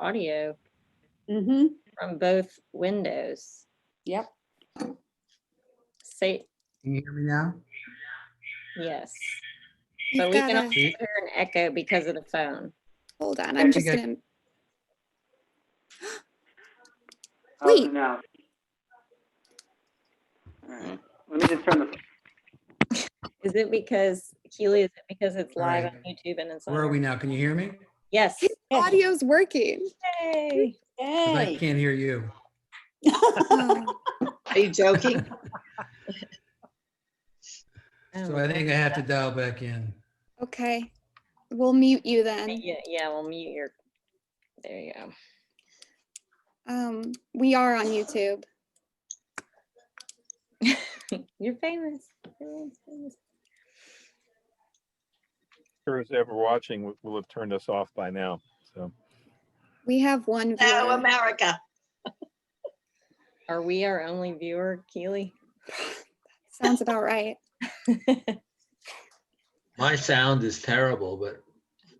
audio Mm-hmm. from both windows. Yep. Say Can you hear me now? yes. You've But we got can to also hear an echo because of the phone. hold on. I'm just Okay. gonna How's wait. it now? All right. Let me just turn the. Is it because Keely? Is it because it's All live right. on YouTube and it's on? Where are your- we now? Can you hear me? Yes. His audio's working. Yay. 'Cause I Hey. can't hear you. Oh, Are you joking? Oh So my I God. think I have to dial back in. okay. We'll mute you then. Yeah, we'll mute your. There you go. We are on YouTube. You're famous. Everyone's famous. Whoever's ever watching will have turned us off by now. So We have one Now viewer. America. Are we our only viewer, Keely? Sounds about right. My sound is terrible, but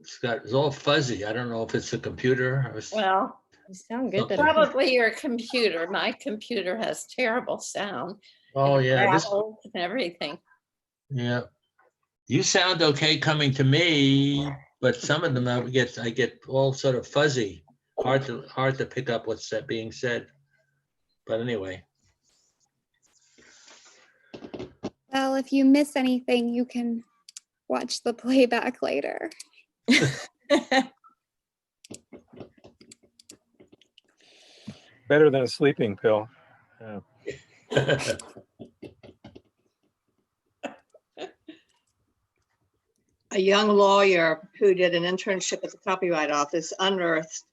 it's all fuzzy. I don't know if it's the computer or Well, You sound good. Okay. That probably your computer. My computer has terrible sound. oh and yeah, gravel and everything. yeah. You sound okay coming to me, but some of them I get all sort of fuzzy, hard to pick up what's being said. But anyway, Well, if you miss anything, you can watch the playback later. better than a sleeping pill. A young lawyer who did an internship at the Copyright Office unearthed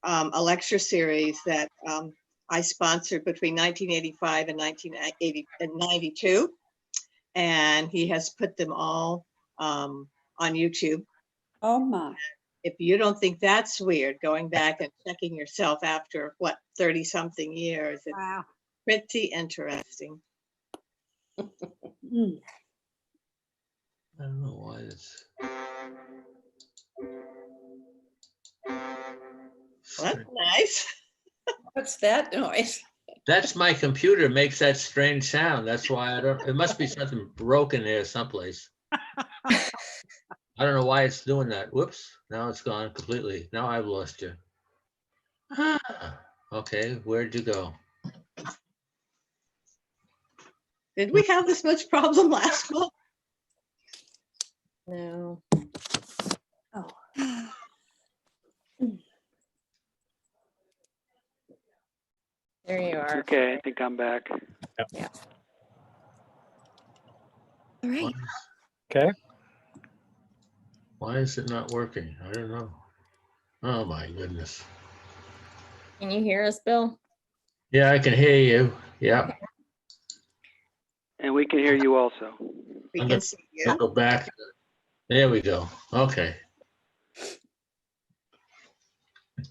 a lecture series that I sponsored between 1985 and 1992. And he has put them all on YouTube. Oh my. If you don't think that's weird, going back and checking yourself after, what, 30 something years, it's Wow. pretty interesting. Mm. I don't know why it's. Well, that's nice. What's that noise? That's my computer makes that strange sound. That's why I don't. It must be something broken there someplace. I don't know why it's doing that. Whoops! Now it's gone completely. Now I've lost you. Ah, okay, where'd you go? Did we have this much problem last month? No. There you are. Okay, I think I'm back. All right. Okay. Why is it not working? I don't know. Oh my goodness. Can you hear us, Bill? Yeah, I can hear you. Yeah. And we can hear you also. We I'm can see you. I'll go back. There we go. Okay.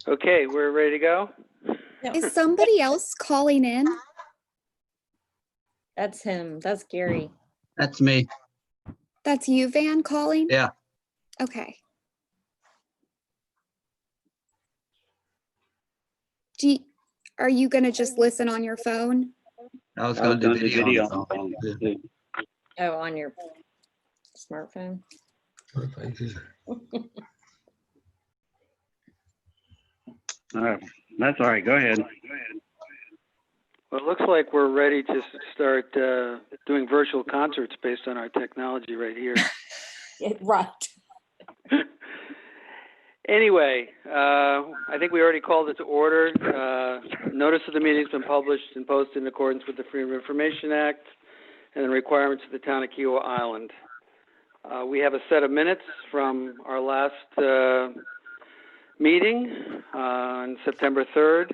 Okay, we're ready to go? Is somebody else calling in? That's him. That's Gary. That's me. That's you, Van, calling? Yeah. Okay. Are you gonna just listen on your phone? I was I was going to gonna do do video. video on the phone. Yeah. Oh, on your smartphone. What if I just- All right, that's all right, go ahead. Well, it looks like we're ready to start doing virtual concerts based on our technology right here. Right. Anyway, I think we already called it to order. Notice of the meeting's been published and posted in accordance with the Freedom of Information Act and the requirements of the town of Kiowa Island. We have a set of minutes from our last meeting on September 3rd.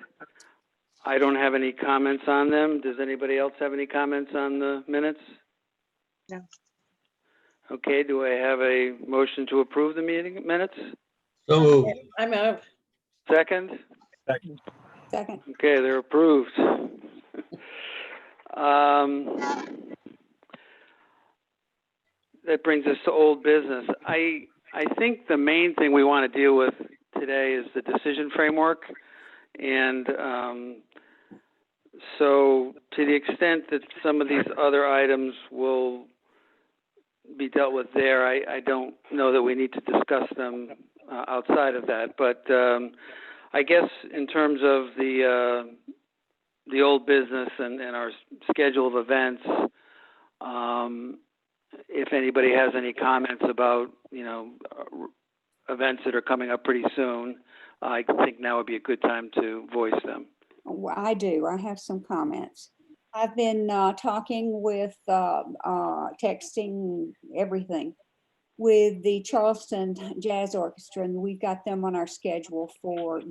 I don't have any comments on them. Does anybody else have any comments on the minutes? No. Okay, do I have a motion to approve the meeting minutes? So moved. I'm up. Second? Second. Second. Okay, they're approved. That brings us to old business. I think the main thing we want to deal with today is the decision framework. And so to the extent that some of these other items will be dealt with there, I don't know that we need to discuss them outside of that. But I guess in terms of the old business and our schedule of events, if anybody has any comments about, events that are coming up pretty soon, I think now would be a good time to voice them. Well, I do. I have some comments. I've been talking with, texting everything with the Charleston Jazz Orchestra, and we've got them on our schedule for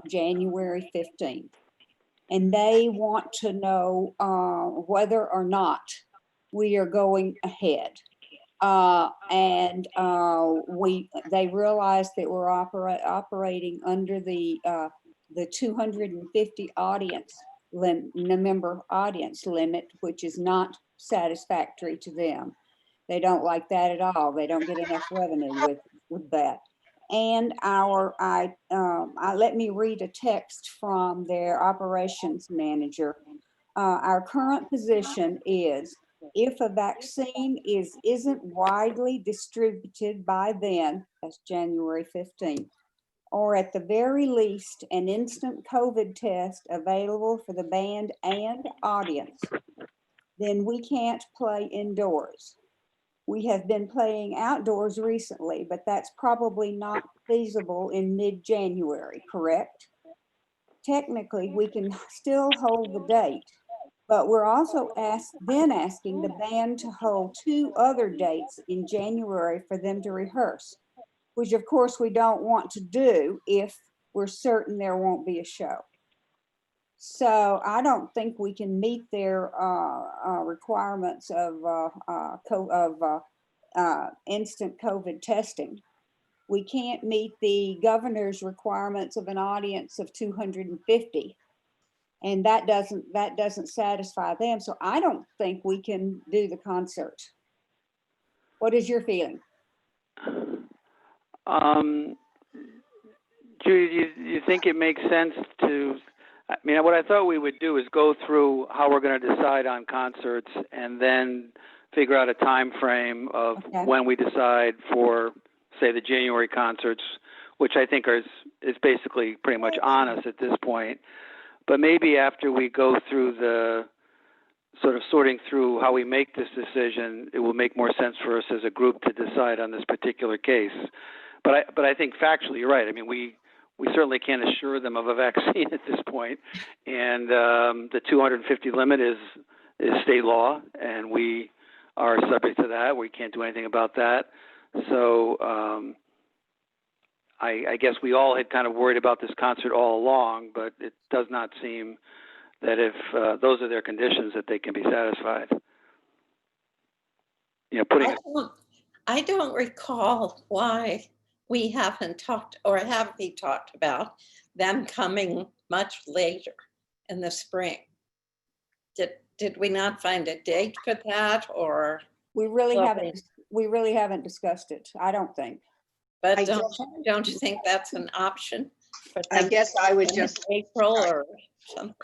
January 15th. And they want to know whether or not we are going ahead. They realize that we're operating under the 250 member audience limit, which is not satisfactory to them. They don't like that at all. They don't get enough revenue with that. And let me read a text from their operations manager. Our current position is, if a vaccine isn't widely distributed by then, that's January 15th, or at the very least, an instant COVID test available for the band and audience, then we can't play indoors. We have been playing outdoors recently, but that's probably not feasible in mid-January, correct? Technically, we can still hold the date, but we're also asking the band to hold 2 other dates in January for them to rehearse, which of course we don't want to do if we're certain there won't be a show. So I don't think we can meet their requirements of instant COVID testing. We can't meet the governor's requirements of an audience of 250. And that doesn't satisfy them. So I don't think we can do the concert. What is your feeling? Judy, do you think it makes sense to, what I thought we would do is go through how we're going to decide on concerts and then figure out a time frame of when we decide for, say, the January concerts, which I think is basically pretty much on us at this point. But maybe after we go through the sort of sorting through how we make this decision, it will make more sense for us as a group to decide on this particular case. But I think factually, you're right. We certainly can't assure them of a vaccine at this point. And the 250 limit is state law, and we are subject to that. We can't do anything about that. So I guess we all had kind of worried about this concert all along, but it does not seem that if those are their conditions that they can be satisfied. I don't recall why we haven't talked, or have we talked about them coming much later in the spring? Did we not find a date for that, or? We really haven't discussed it, I don't think. But don't you think that's an option? I guess I would just April or something.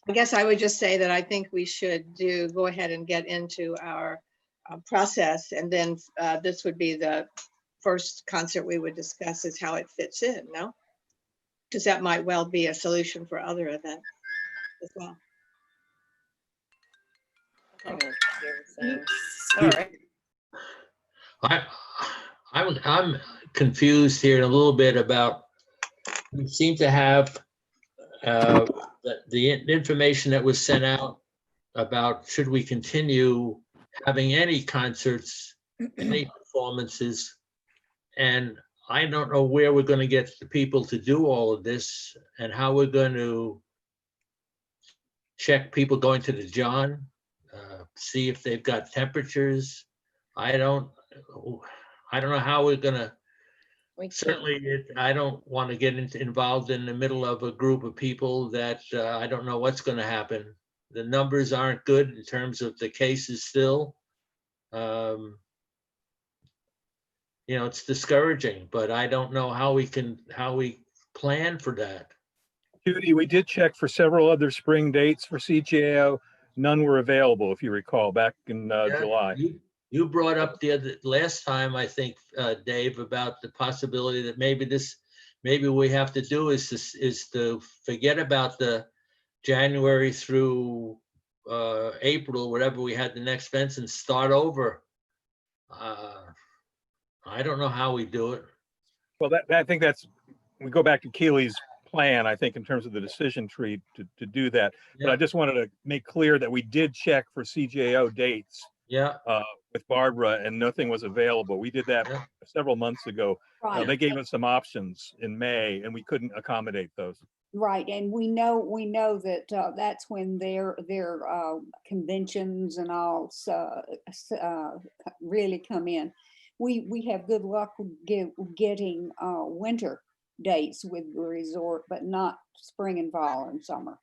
I guess I would just say that I think we should go ahead and get into our process, and then this would be the first concert we would discuss is how it fits in, no? Because that might well be a solution for other events as well. Sorry. I'm confused here a little bit about, we seem to have the information that was sent out about should we continue having any concerts, any performances, and I don't know where we're going to get the people to do all of this and how we're going to check people going to the John, see if they've got temperatures. I don't know how we're going to. Certainly, I don't want to get involved in the middle of a group of people that I don't know what's going to happen. The numbers aren't good in terms of the cases still. you know, it's discouraging, but I don't know how we plan for that. Judy, we did check for several other spring dates for CJO. None were available, if you recall, back in Yeah, July. You brought up last time, I think, Dave, about the possibility that maybe we have to do is to forget about the January through April, whatever we had the next fence, and start over. I don't know how we do it. Well, I think we go back to Keely's plan, I think, in terms of the decision tree to do that. But I Yeah. just wanted to make clear that we did check for CJO dates Yeah, with Barbara, and nothing was available. We did that Yeah. several months ago. Right. They gave us some options in May, and we couldn't accommodate those. Right, and we know that that's when their conventions and all really come in. We have good luck getting winter dates with the resort, but not spring and fall and summer.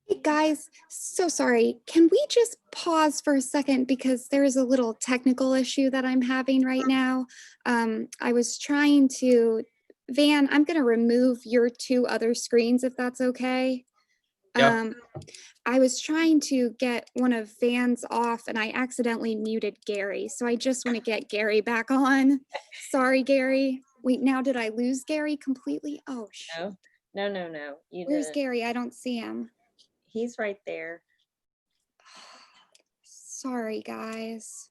Hey guys, so sorry. Can we just pause for a second because there's a little technical issue that I'm having right now. I was trying to, Van, I'm going to remove your two other screens if that's okay. Yep. I was trying to get one of Van's off and I accidentally muted Gary. So I just want to get Gary back on. Sorry, Gary. Wait, now did I lose Gary completely? Oh, shoot. No. You Where's didn't. Gary? I don't see him. He's right there. Sorry, guys.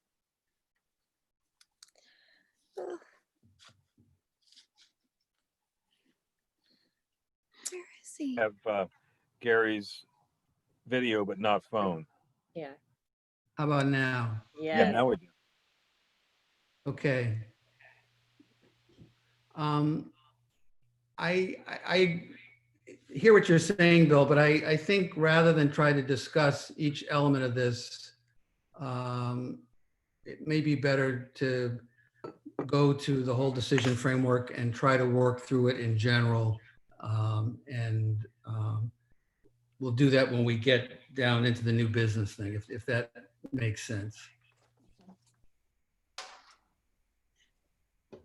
Ugh. Where is he? Have Gary's video, but not phone. Yeah. How about now? Yeah. Now we do. Okay. I hear what you're saying, Bill, but I think rather than try to discuss each element of this, it may be better to go to the whole decision framework and try to work through it in general. We'll do that when we get down into the new business thing, if that makes sense.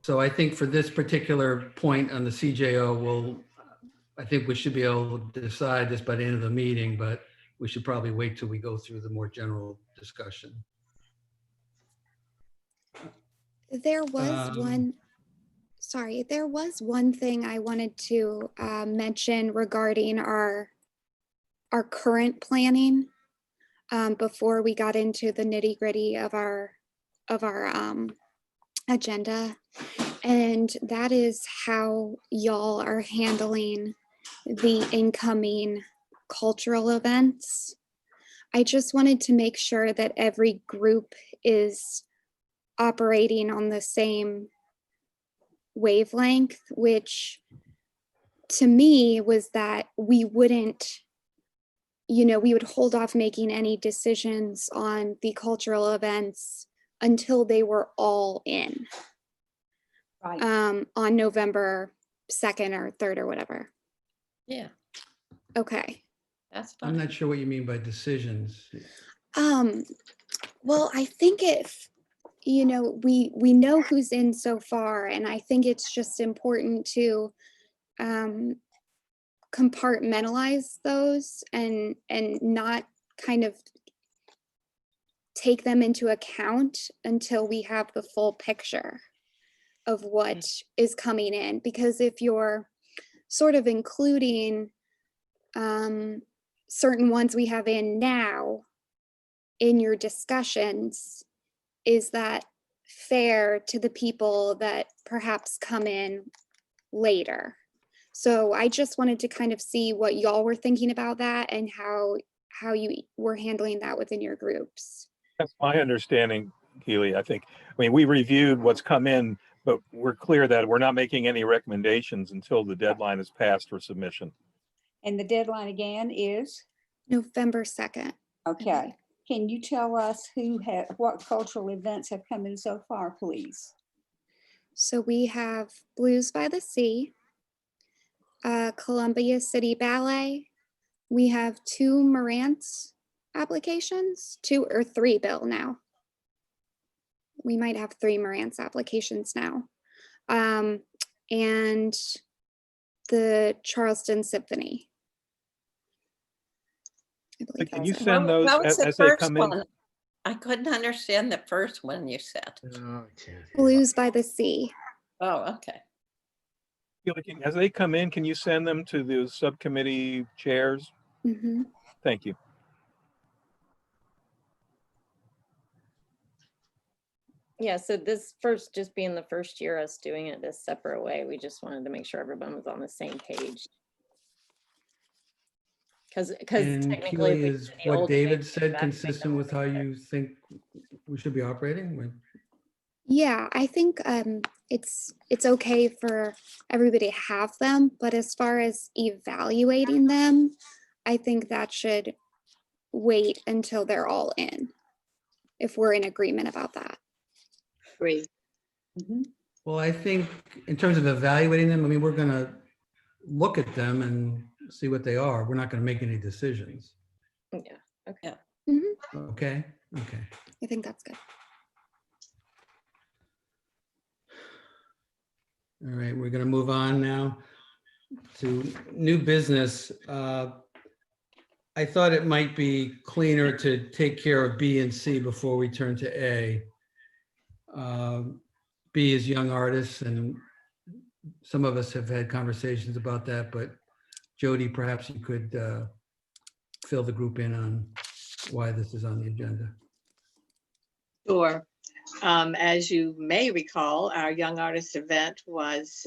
So I think for this particular point on the CJO, I think we should be able to decide this by the end of the meeting, but we should probably wait till we go through the more general discussion. There was there was one thing I wanted to mention regarding our current planning before we got into the nitty gritty of our agenda. And that is how y'all are handling the incoming cultural events. I just wanted to make sure that every group is operating on the same wavelength, which to me was that we wouldn't, we would hold off making any decisions on the cultural events until they were all in. Right. On November 2nd or 3rd or whatever. Yeah, Okay. that's I'm fine. not sure what you mean by decisions. Well, I think if, we know who's in so far, and I think it's just important to compartmentalize those and not kind of take them into account until we have the full picture of what is coming in. Because if you're sort of including certain ones we have in now in your discussions, is that fair to the people that perhaps come in later? So I just wanted to kind of see what y'all were thinking about that and how you were handling that within your groups. That's my understanding, Keely. I mean, we reviewed what's come in, but we're clear that we're not making any recommendations until the deadline is passed for submission. And the deadline again is? November 2nd. Okay. Can you tell us what cultural events have come in so far, please? So we have Blues by the Sea, Columbia City Ballet. We have 2 Marantz applications, 2 or 3, Bill, now. We might have 3 Marantz applications now. and the Charleston Symphony. I believe Can that's you it. send those What was as the they first come in? one? I couldn't understand the first one you said. Blues by the Sea. Oh, okay. As they come in, can you send them to the subcommittee chairs? Hmm. Thank you. Yeah, so this first, just being the first year us doing it this separate way, we just wanted to make sure everyone was on the same page. Because And technically. Keely, we is did the what old way, David we said back to make consistent them with how together. you think we should be operating? Yeah, I think it's okay for everybody to have them, but as far as evaluating them, I think that should wait until they're all in, if we're in agreement about that. Agree. Well, I think in terms of evaluating them, I mean, we're gonna look at them and see what they are. We're not gonna make any decisions. Yeah, okay. Okay, okay. I think that's good. All right, we're gonna move on now to new business. I thought it might be cleaner to take care of B and C before we turn to A. B is young artists, and some of us have had conversations about that, but Jody, perhaps you could fill the group in on why this is on the agenda. Sure. As you may recall, our Young Artist event was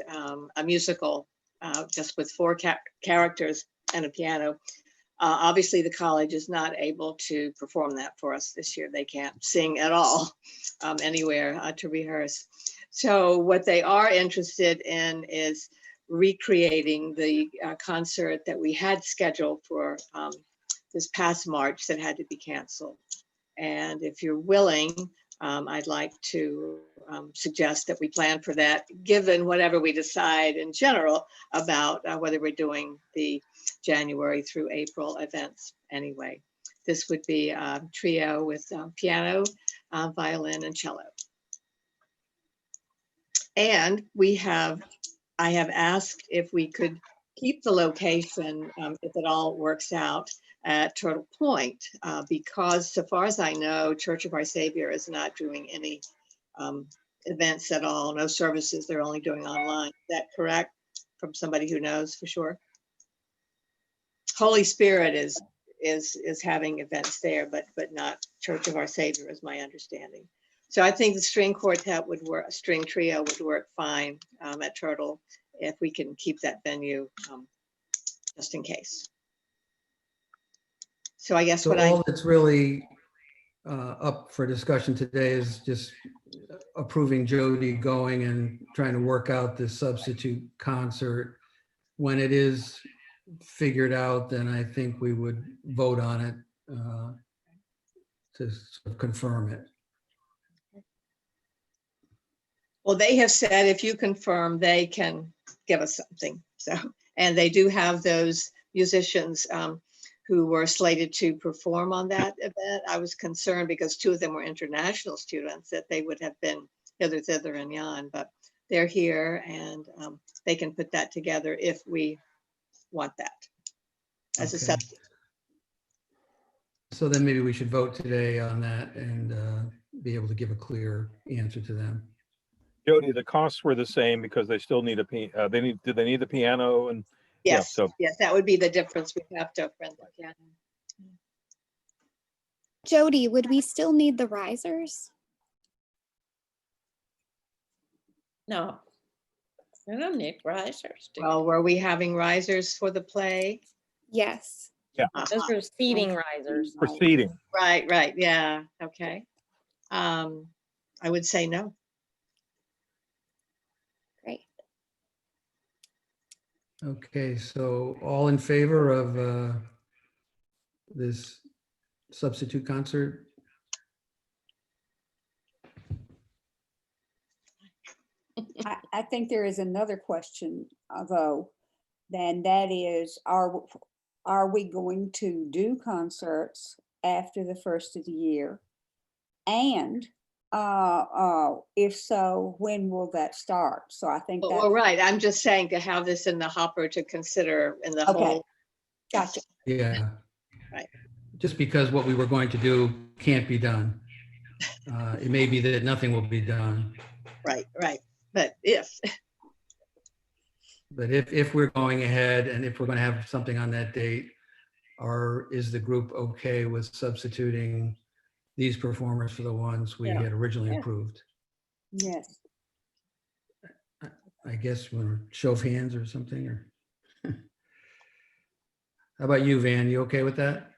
a musical just with four characters and a piano. Obviously, the college is not able to perform that for us this year. They can't sing at all anywhere to rehearse. So what they are interested in is recreating the concert that we had scheduled for this past March that had to be canceled. And if you're willing, I'd like to suggest that we plan for that, given whatever we decide in general about whether we're doing the January through April events anyway. This would be a trio with piano, violin, and cello. And I have asked if we could keep the location, if it all works out, at Turtle Point, because so far as I know, Church of Our Savior is not doing any events at all, no services, they're only doing online. Is that correct? From somebody who knows for sure? Holy Spirit is having events there, but not Church of Our Savior is my understanding. So I think the string quartet would work, string trio would work fine at Turtle if we can keep that venue just in case. So I guess So what all that's really up for discussion today is just approving Jody going and trying to work out this substitute concert. When it is figured out, then I think we would vote on it to sort of confirm it. Well, they have said if you confirm, they can give us something. So, and they do have those musicians who were slated to perform on that event. I was concerned because two of them were international students that they would have been hither, thither, and yon, but they're here and they can put that together if we want that as a Okay. substitute. So then maybe we should vote today on that and be able to give a clear answer to them. Jody, the costs were the same because they still need do they need the piano and Yes, yeah, so yes, that would be the difference. We have to rent the piano. Jody, would we still need the risers? No, we don't need risers. do we? Well, were we having risers for the play? Yes. Those are seating risers. proceeding. Right, yeah, okay. I would say no. Great. Okay, so all in favor of this substitute concert? I think there is another question, though, then that is, are we going to do concerts after the first of the year? And If so, when will that start? So I think Well, that, right, I'm just saying to have this in the hopper to consider in the Okay. whole. gotcha. Yeah. Right. Just because what we were going to do can't be done. It may be that nothing will be done, Right, but if, but if we're going ahead and if we're going to have something on that date, is the group okay with substituting these performers for the ones we Yeah. had originally Yeah. approved? Yes. I guess we're show of hands or something, or how about you, Van? You okay with that?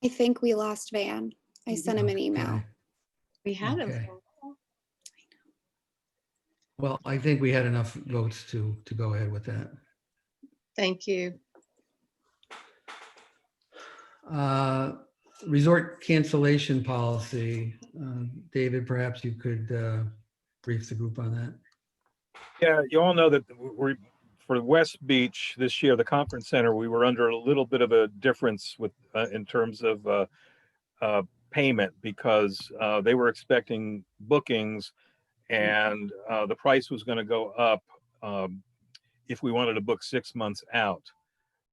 I think we lost Van. I sent him an email. Okay. we had him. Okay. Well, I think we had enough votes to go ahead with that. Thank you. Resort cancellation policy. David, perhaps you could brief the group on that. Yeah, you all know that we're, for West Beach this year, the conference center, we were under a little bit of a difference with, in terms of payment, because they were expecting bookings and the price was going to go up if we wanted to book 6 months out.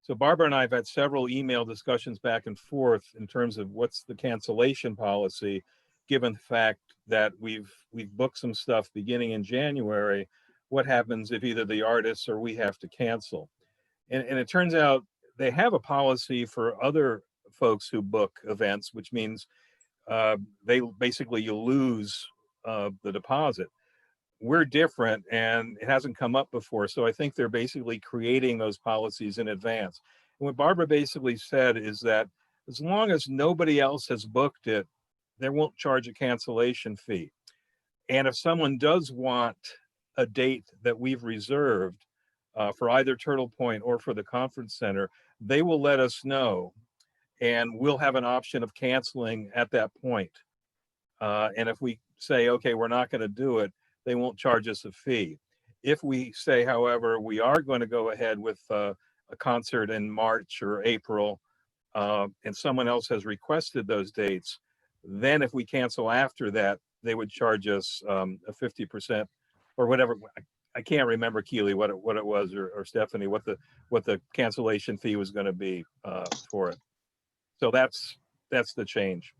So Barbara and I have had several email discussions back and forth in terms of what's the cancellation policy, given the fact that we've booked some stuff beginning in January. What happens if either the artists or we have to cancel? And it turns out they have a policy for other folks who book events, which means they basically, you lose the deposit. We're different and it hasn't come up before. So I think they're basically creating those policies in advance. And what Barbara basically said is that as long as nobody else has booked it, they won't charge a cancellation fee. And if someone does want a date that we've reserved for either Turtle Point or for the conference center, they will let us know and we'll have an option of canceling at that point. And if we say, okay, we're not going to do it, they won't charge us a fee. If we say, however, we are going to go ahead with a concert in March or April, and someone else has requested those dates, then if we cancel after that, they would charge us a 50% or whatever. I can't remember, Keely, what it was, or Stephanie, what the cancellation fee was going to be for it. So that's the change.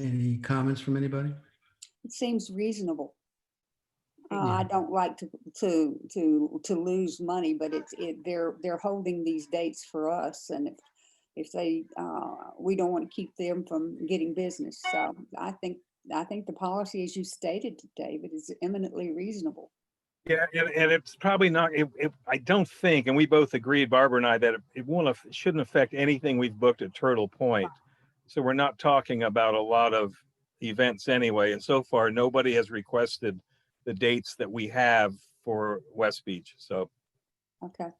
Any comments from anybody? It seems reasonable. Yeah. I don't like to lose money, but they're holding these dates for us, and if they we don't want to keep them from getting business. So I think the policy, as you stated, David, is eminently reasonable. Yeah, and it's probably not. I don't think, and we both agreed, Barbara and I, that it shouldn't affect anything we've booked at Turtle Point. So we're not talking about a lot of events anyway. And so far, nobody has requested the dates that we have for West Beach. So Okay.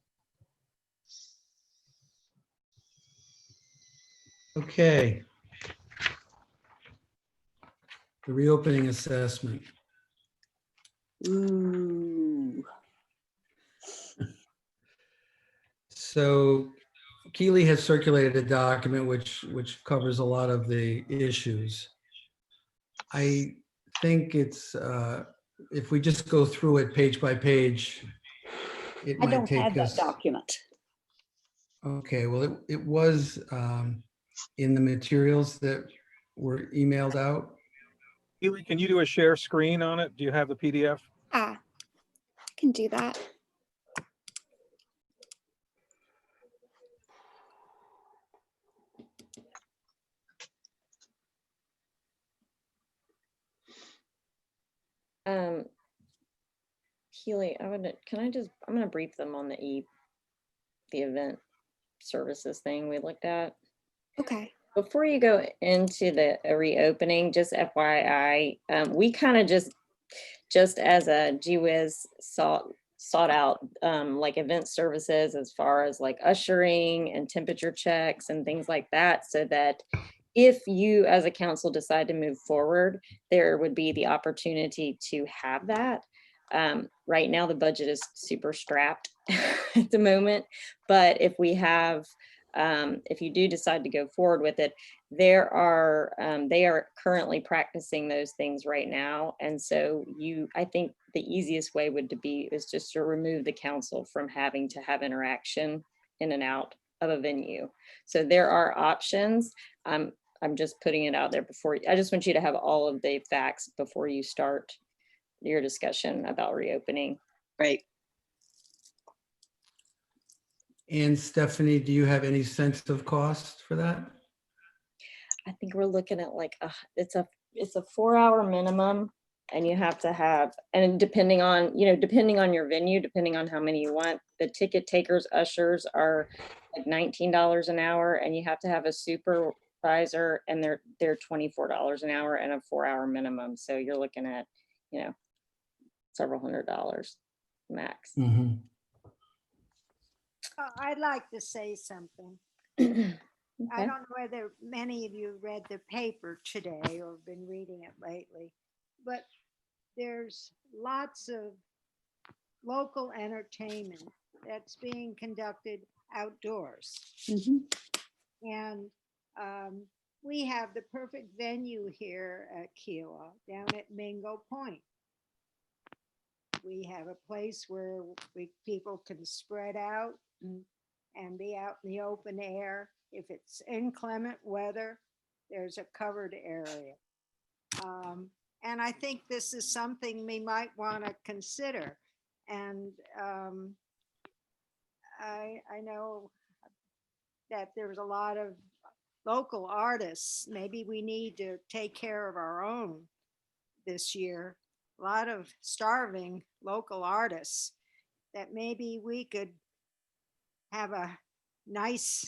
Okay. The reopening assessment. Ooh. So Keely has circulated a document which covers a lot of the issues. I think it's, if we just go through it page by page, it I might don't have take that us. document. Okay, well, it was in the materials that were emailed out. Keely, can you do a share screen on it? Do you have the PDF? I can do that. Keely, I'm gonna brief them on the event services thing we looked at. Okay. Before you go into the reopening, just FYI, we kind of just as a GWIS sought out like event services as far as like ushering and temperature checks and things like that, so that if you as a council decide to move forward, there would be the opportunity to have that. Right now, the budget is super strapped at the moment, but if we have if you do decide to go forward with it, they are currently practicing those things right now. And so I think the easiest way is just to remove the council from having to have interaction in and out of a venue. So there are options. I'm just putting it out there I just want you to have all of the facts before you start your discussion about reopening. Right. And Stephanie, do you have any sense of cost for that? I think we're looking at like, it's a 4-hour minimum, and you have to have, and depending on your venue, depending on how many you want, the ticket takers, ushers are like $19 an hour, and you have to have a supervisor, and they're $24 an hour, and a 4-hour minimum. So you're looking at, several $100s max. Mhm. I'd like to say something. Okay. I don't know whether many of you read the paper today or have been reading it lately, but there's lots of local entertainment that's being conducted outdoors. And we have the perfect venue here at Kiowa, down at Mingo Point. We have a place where people can spread out and be out in the open air. If it's inclement weather, there's a covered area. And I think this is something we might want to consider. And I know that there's a lot of local artists. Maybe we need to take care of our own this year. A lot of starving local artists that maybe we could have a nice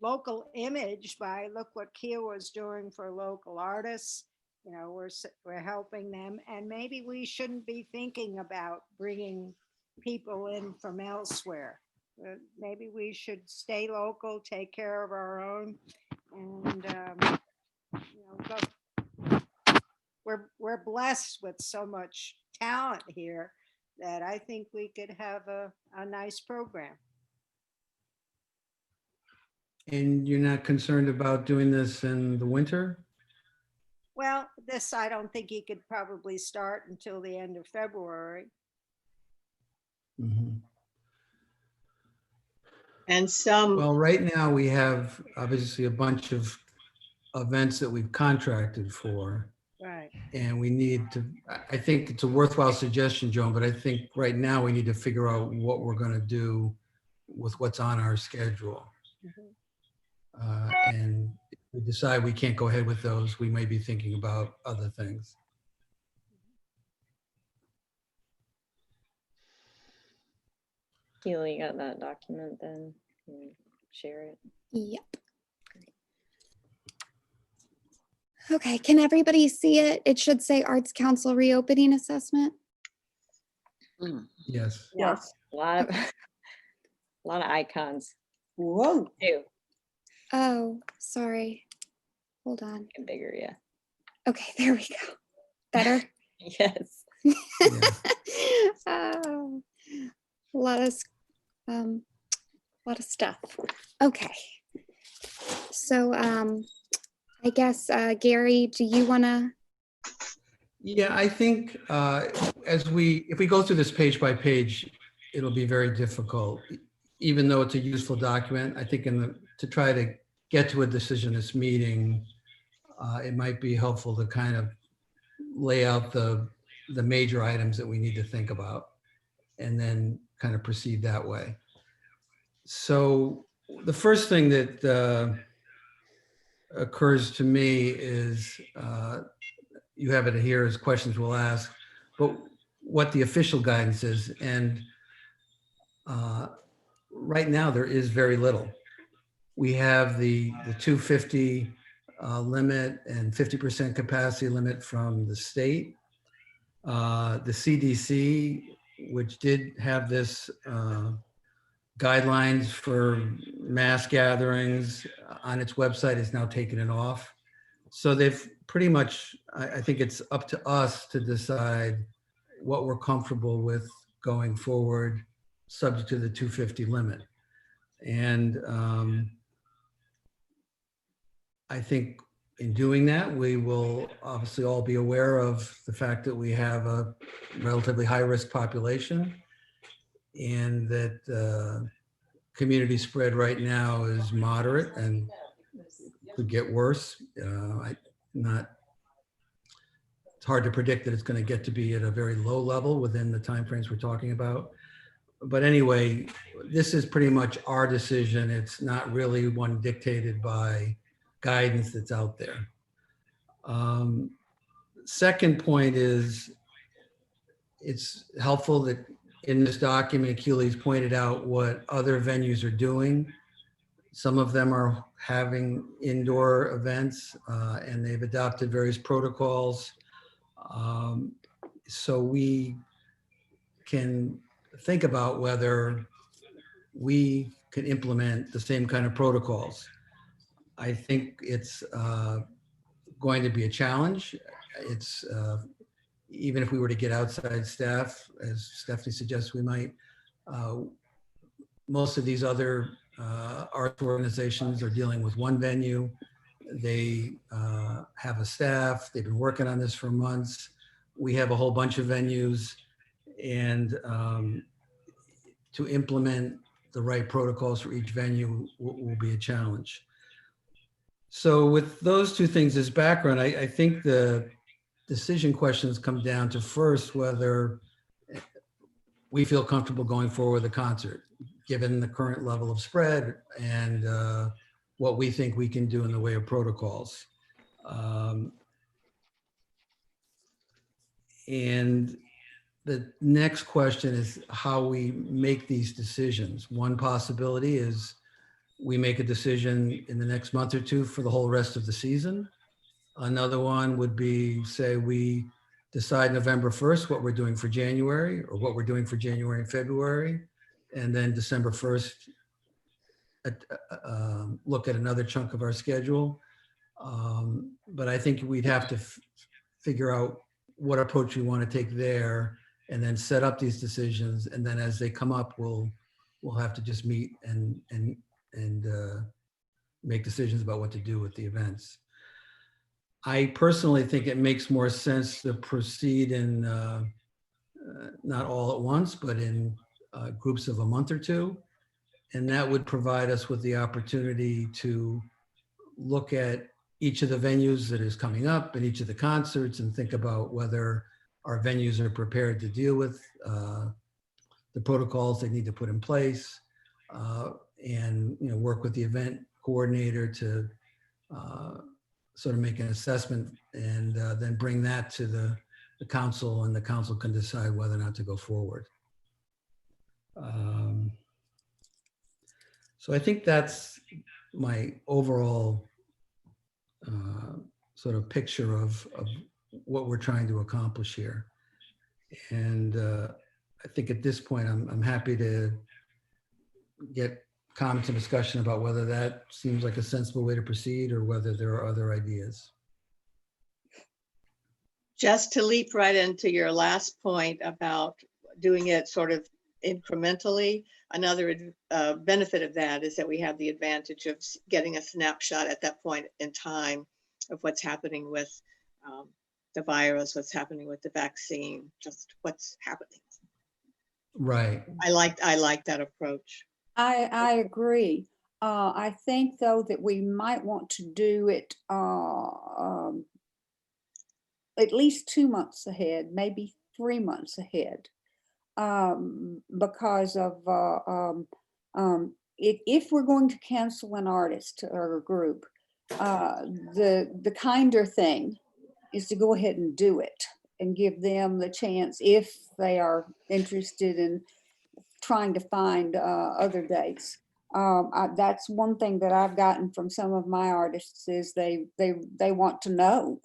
local image by look what Kiowa is doing for local artists. We're helping them, and maybe we shouldn't be thinking about bringing people in from elsewhere. Maybe we should stay local, take care of our own, and we're blessed with so much talent here that I think we could have a nice program. And you're not concerned about doing this in the winter? Well, this, I don't think he could probably start until the end of February. Mhm. And some, Well, right now we have obviously a bunch of events that we've contracted for. Right. And we need to, I think it's a worthwhile suggestion, Joan, but I think right now we need to figure out what we're going to do with what's on our schedule. And if we decide we can't go ahead with those, we may be thinking about other things. Keely, you got that document then? Can you share it? Yep. Okay, can everybody see it? It should say Arts Council reopening assessment. Yes. Yes. A lot of icons. Whoa. Too. Oh, sorry. Hold on. Get bigger, yeah. Okay, there we go. Better? Yes. Yeah. Oh, a lot of stuff. Okay. So I guess Gary, do you want to? Yeah, I think if we go through this page by page, it'll be very difficult, even though it's a useful document. I think to try to get to a decision this meeting, it might be helpful to kind of lay out the major items that we need to think about and then kind of proceed that way. So the first thing that occurs to me is, you have it here as questions we'll ask, but what the official guidance is. And right now there is very little. We have the 250 limit and 50% capacity limit from the state. The CDC, which did have this guidelines for mass gatherings on its website, is now taking it off. So they've pretty much, I think it's up to us to decide what we're comfortable with going forward, subject to the 250 limit. And I think in doing that, we will obviously all be aware of the fact that we have a relatively high-risk population and that community spread right now is moderate and could get worse. It's hard to predict that it's going to get to be at a very low level within the timeframes we're talking about. But anyway, this is pretty much our decision. It's not really one dictated by guidance that's out there. Second point is, it's helpful that in this document, Keely's pointed out what other venues are doing. Some of them are having indoor events and they've adopted various protocols. So we can think about whether we can implement the same kind of protocols. I think it's going to be a challenge. It's even if we were to get outside staff, as Stephanie suggests we might, most of these other arts organizations are dealing with one venue. They have a staff. They've been working on this for months. We have a whole bunch of venues, and to implement the right protocols for each venue will be a challenge. So with those two things as background, I think the decision questions come down to first whether we feel comfortable going forward with the concert, given the current level of spread and what we think we can do in the way of protocols. And the next question is how we make these decisions. One possibility is we make a decision in the next month or two for the whole rest of the season. Another one would be, say, we decide November 1st what we're doing for January or what we're doing for January and February. And then December 1st, look at another chunk of our schedule. But I think we'd have to figure out what approach we want to take there and then set up these decisions. And then as they come up, we'll have to just meet and make decisions about what to do with the events. I personally think it makes more sense to proceed in not all at once, but in groups of a month or two. And that would provide us with the opportunity to look at each of the venues that is coming up and each of the concerts and think about whether our venues are prepared to deal with the protocols they need to put in place, and work with the event coordinator to sort of make an assessment and then bring that to the council, and the council can decide whether or not to go forward. So I think that's my overall sort of picture of what we're trying to accomplish here. And I think at this point, I'm happy to get comments and discussion about whether that seems like a sensible way to proceed or whether there are other ideas. Just to leap right into your last point about doing it sort of incrementally, another benefit of that is that we have the advantage of getting a snapshot at that point in time of what's happening with the virus, what's happening with the vaccine, just what's happening. Right. I like that approach. I agree. I think though that we might want to do it at least 2 months ahead, maybe 3 months ahead, because of if we're going to cancel an artist or a group, the kinder thing is to go ahead and do it and give them the chance, if they are interested in trying to find other dates. That's one thing that I've gotten from some of my artists is they want to know,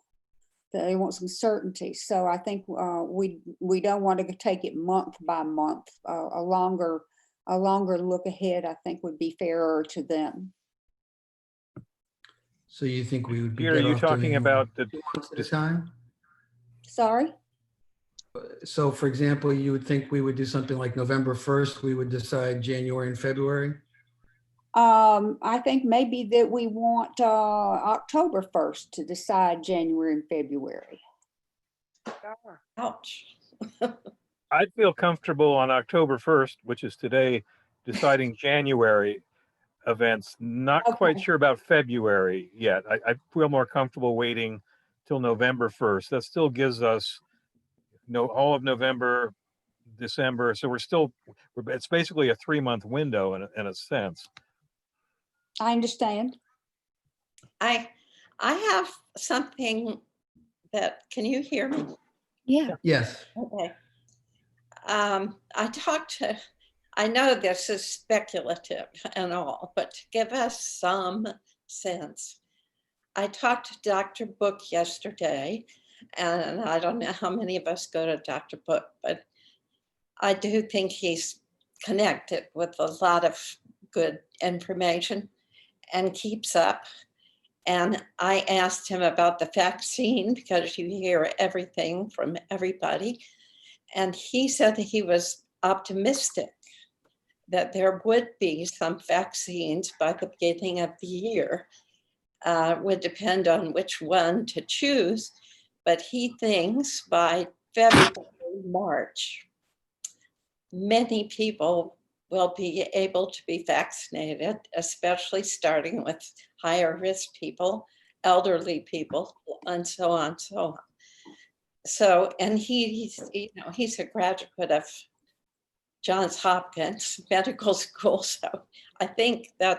that they want some certainty. So I think we don't want to take it month by month. A longer look ahead, I think, would be fairer to them. So you think we would be Peter, better you're off talking doing about the 2 months at a time? Sorry? So for example, you would think we would do something like November 1st, we would decide January and February? I think maybe that we want October 1st to decide January and February. Ouch. I'd feel comfortable on October 1st, which is today, deciding January events. Not quite Okay. sure about February yet. I feel more comfortable waiting till November 1st. That still gives us all of November, December. So it's basically a 3-month window in a sense. I understand. I have something that, can you hear me? Yeah. Yes. Okay. I know this is speculative and all, but to give us some sense, I talked to Dr. Book yesterday, and I don't know how many of us go to Dr. Book, but I do think he's connected with a lot of good information and keeps up. And I asked him about the vaccine because you hear everything from everybody. And he said that he was optimistic that there would be some vaccines by the beginning of the year. Would depend on which one to choose, but he thinks by February, March, many people will be able to be vaccinated, especially starting with higher risk people, elderly people, and so on, so on. So, and he's a graduate of Johns Hopkins Medical School, so I think they're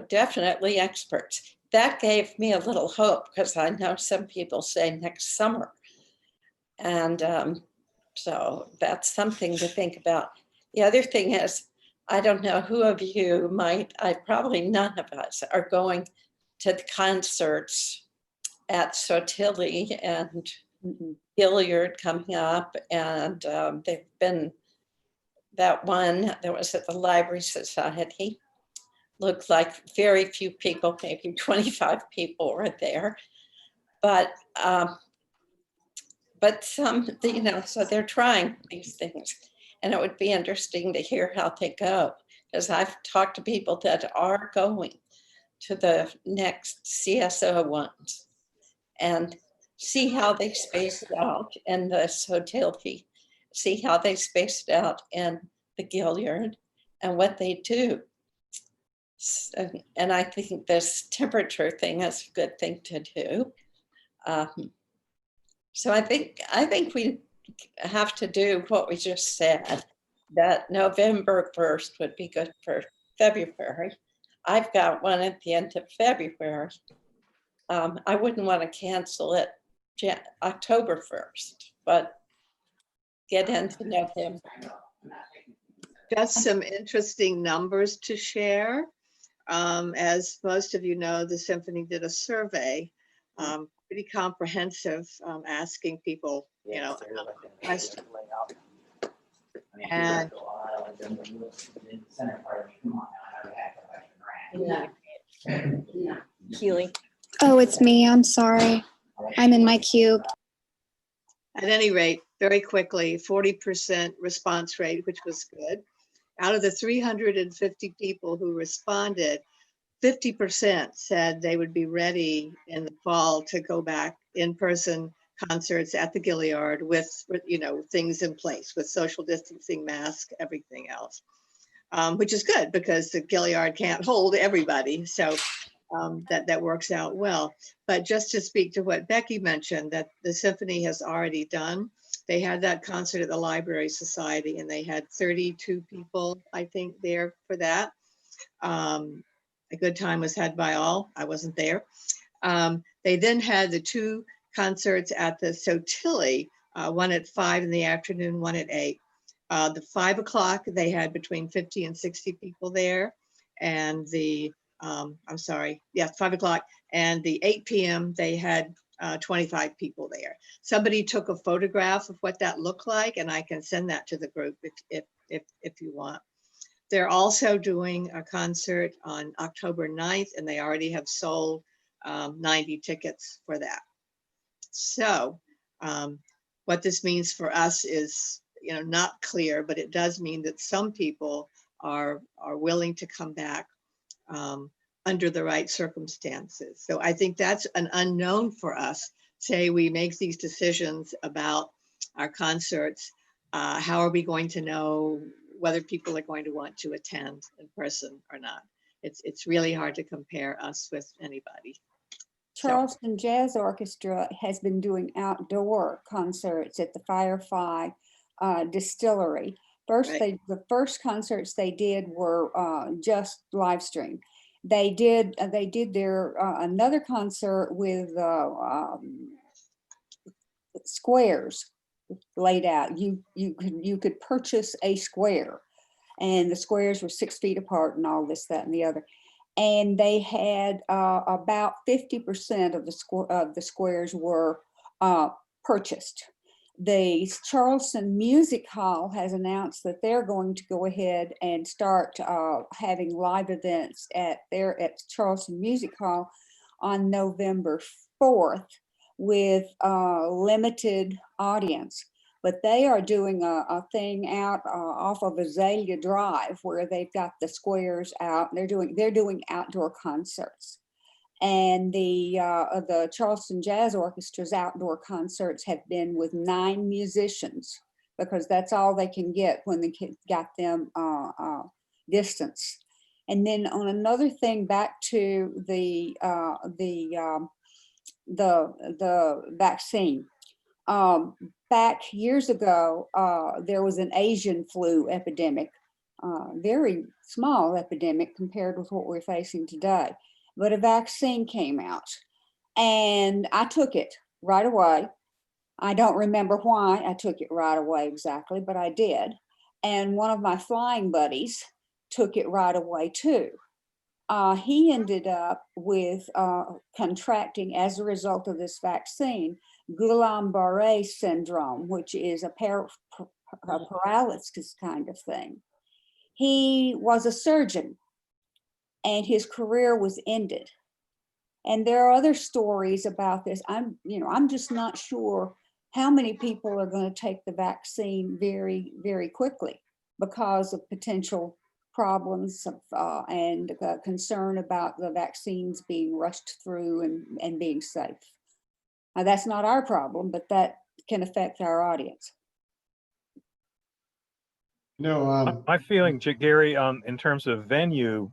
definitely experts. That gave me a little hope because I know some people say next summer. And so that's something to think about. The other thing is, I don't know who of you probably none of us are going to the concerts at Sotilli and Gilliard coming up. And they've been, that one that was at the Library Society, looked like very few people, maybe 25 people were there. But some, so they're trying these things. And it would be interesting to hear how they go. Because I've talked to people that are going to the next CSO ones and see how they space it out in the Sotilli, see how they space it out in the Gilliard and what they do. And I think this temperature thing is a good thing to do. So I think we have to do what we just said, that November 1st would be good for February. I've got one at the end of February. I wouldn't want to cancel it October 1st, but get into November. Just some interesting numbers to share. As most of you know, the symphony did a survey, pretty comprehensive, asking people, questions. And Keely. Oh, it's me. I'm sorry. I'm in my cube. at any rate, very quickly, 40% response rate, which was good. Out of the 350 people who responded, 50% said they would be ready in the fall to go back in-person concerts at the Gilliard with things in place, with social distancing, mask, everything else, which is good because the Gilliard can't hold everybody. So that works out well. But just to speak to what Becky mentioned, that the symphony has already done, they had that concert at the Library Society and they had 32 people, I think, there for that. A good time was had by all. I wasn't there. They then had the two concerts at the Sotilli, one at 5 in the afternoon, one at 8. The 5 o'clock, they had between 50 and 60 people there. And the, 5 o'clock. And the 8 p.m., they had 25 people there. Somebody took a photograph of what that looked like, and I can send that to the group if you want. They're also doing a concert on October 9th, and they already have sold 90 tickets for that. So what this means for us is, not clear, but it does mean that some people are willing to come back under the right circumstances. So I think that's an unknown for us. Say we make these decisions about our concerts, how are we going to know whether people are going to want to attend in person or not? It's really hard to compare us with anybody. So- Charleston Jazz Orchestra has been doing outdoor concerts at the Firefly Distillery. Right. The first concerts they did were just live stream. They did their another concert with squares laid out. You could purchase a square, and the squares were 6 feet apart and all this, that, and the other. And they had about 50% of the squares were purchased. The Charleston Music Hall has announced that they're going to go ahead and start having live events at Charleston Music Hall on November 4th with limited audience. But they are doing a thing out off of Azalea Drive where they've got the squares out. They're doing outdoor concerts. And the Charleston Jazz Orchestra's outdoor concerts have been with 9 musicians because that's all they can get when they got them distance. And then on another thing, back to the vaccine. Back years ago, there was an Asian flu epidemic, very small epidemic compared with what we're facing today. But a vaccine came out and I took it right away. I don't remember why I took it right away exactly, but I did. And one of my flying buddies took it right away too. He ended up with contracting, as a result of this vaccine, Guillain-Barré syndrome, which is a paralysis kind of thing. He was a surgeon and his career was ended. And there are other stories about this. I'm just not sure how many people are going to take the vaccine very, very quickly because of potential problems and concern about the vaccines being rushed through and being safe. Now, that's not our problem, but that can affect our audience. No, My feeling, Gary, in terms of venue,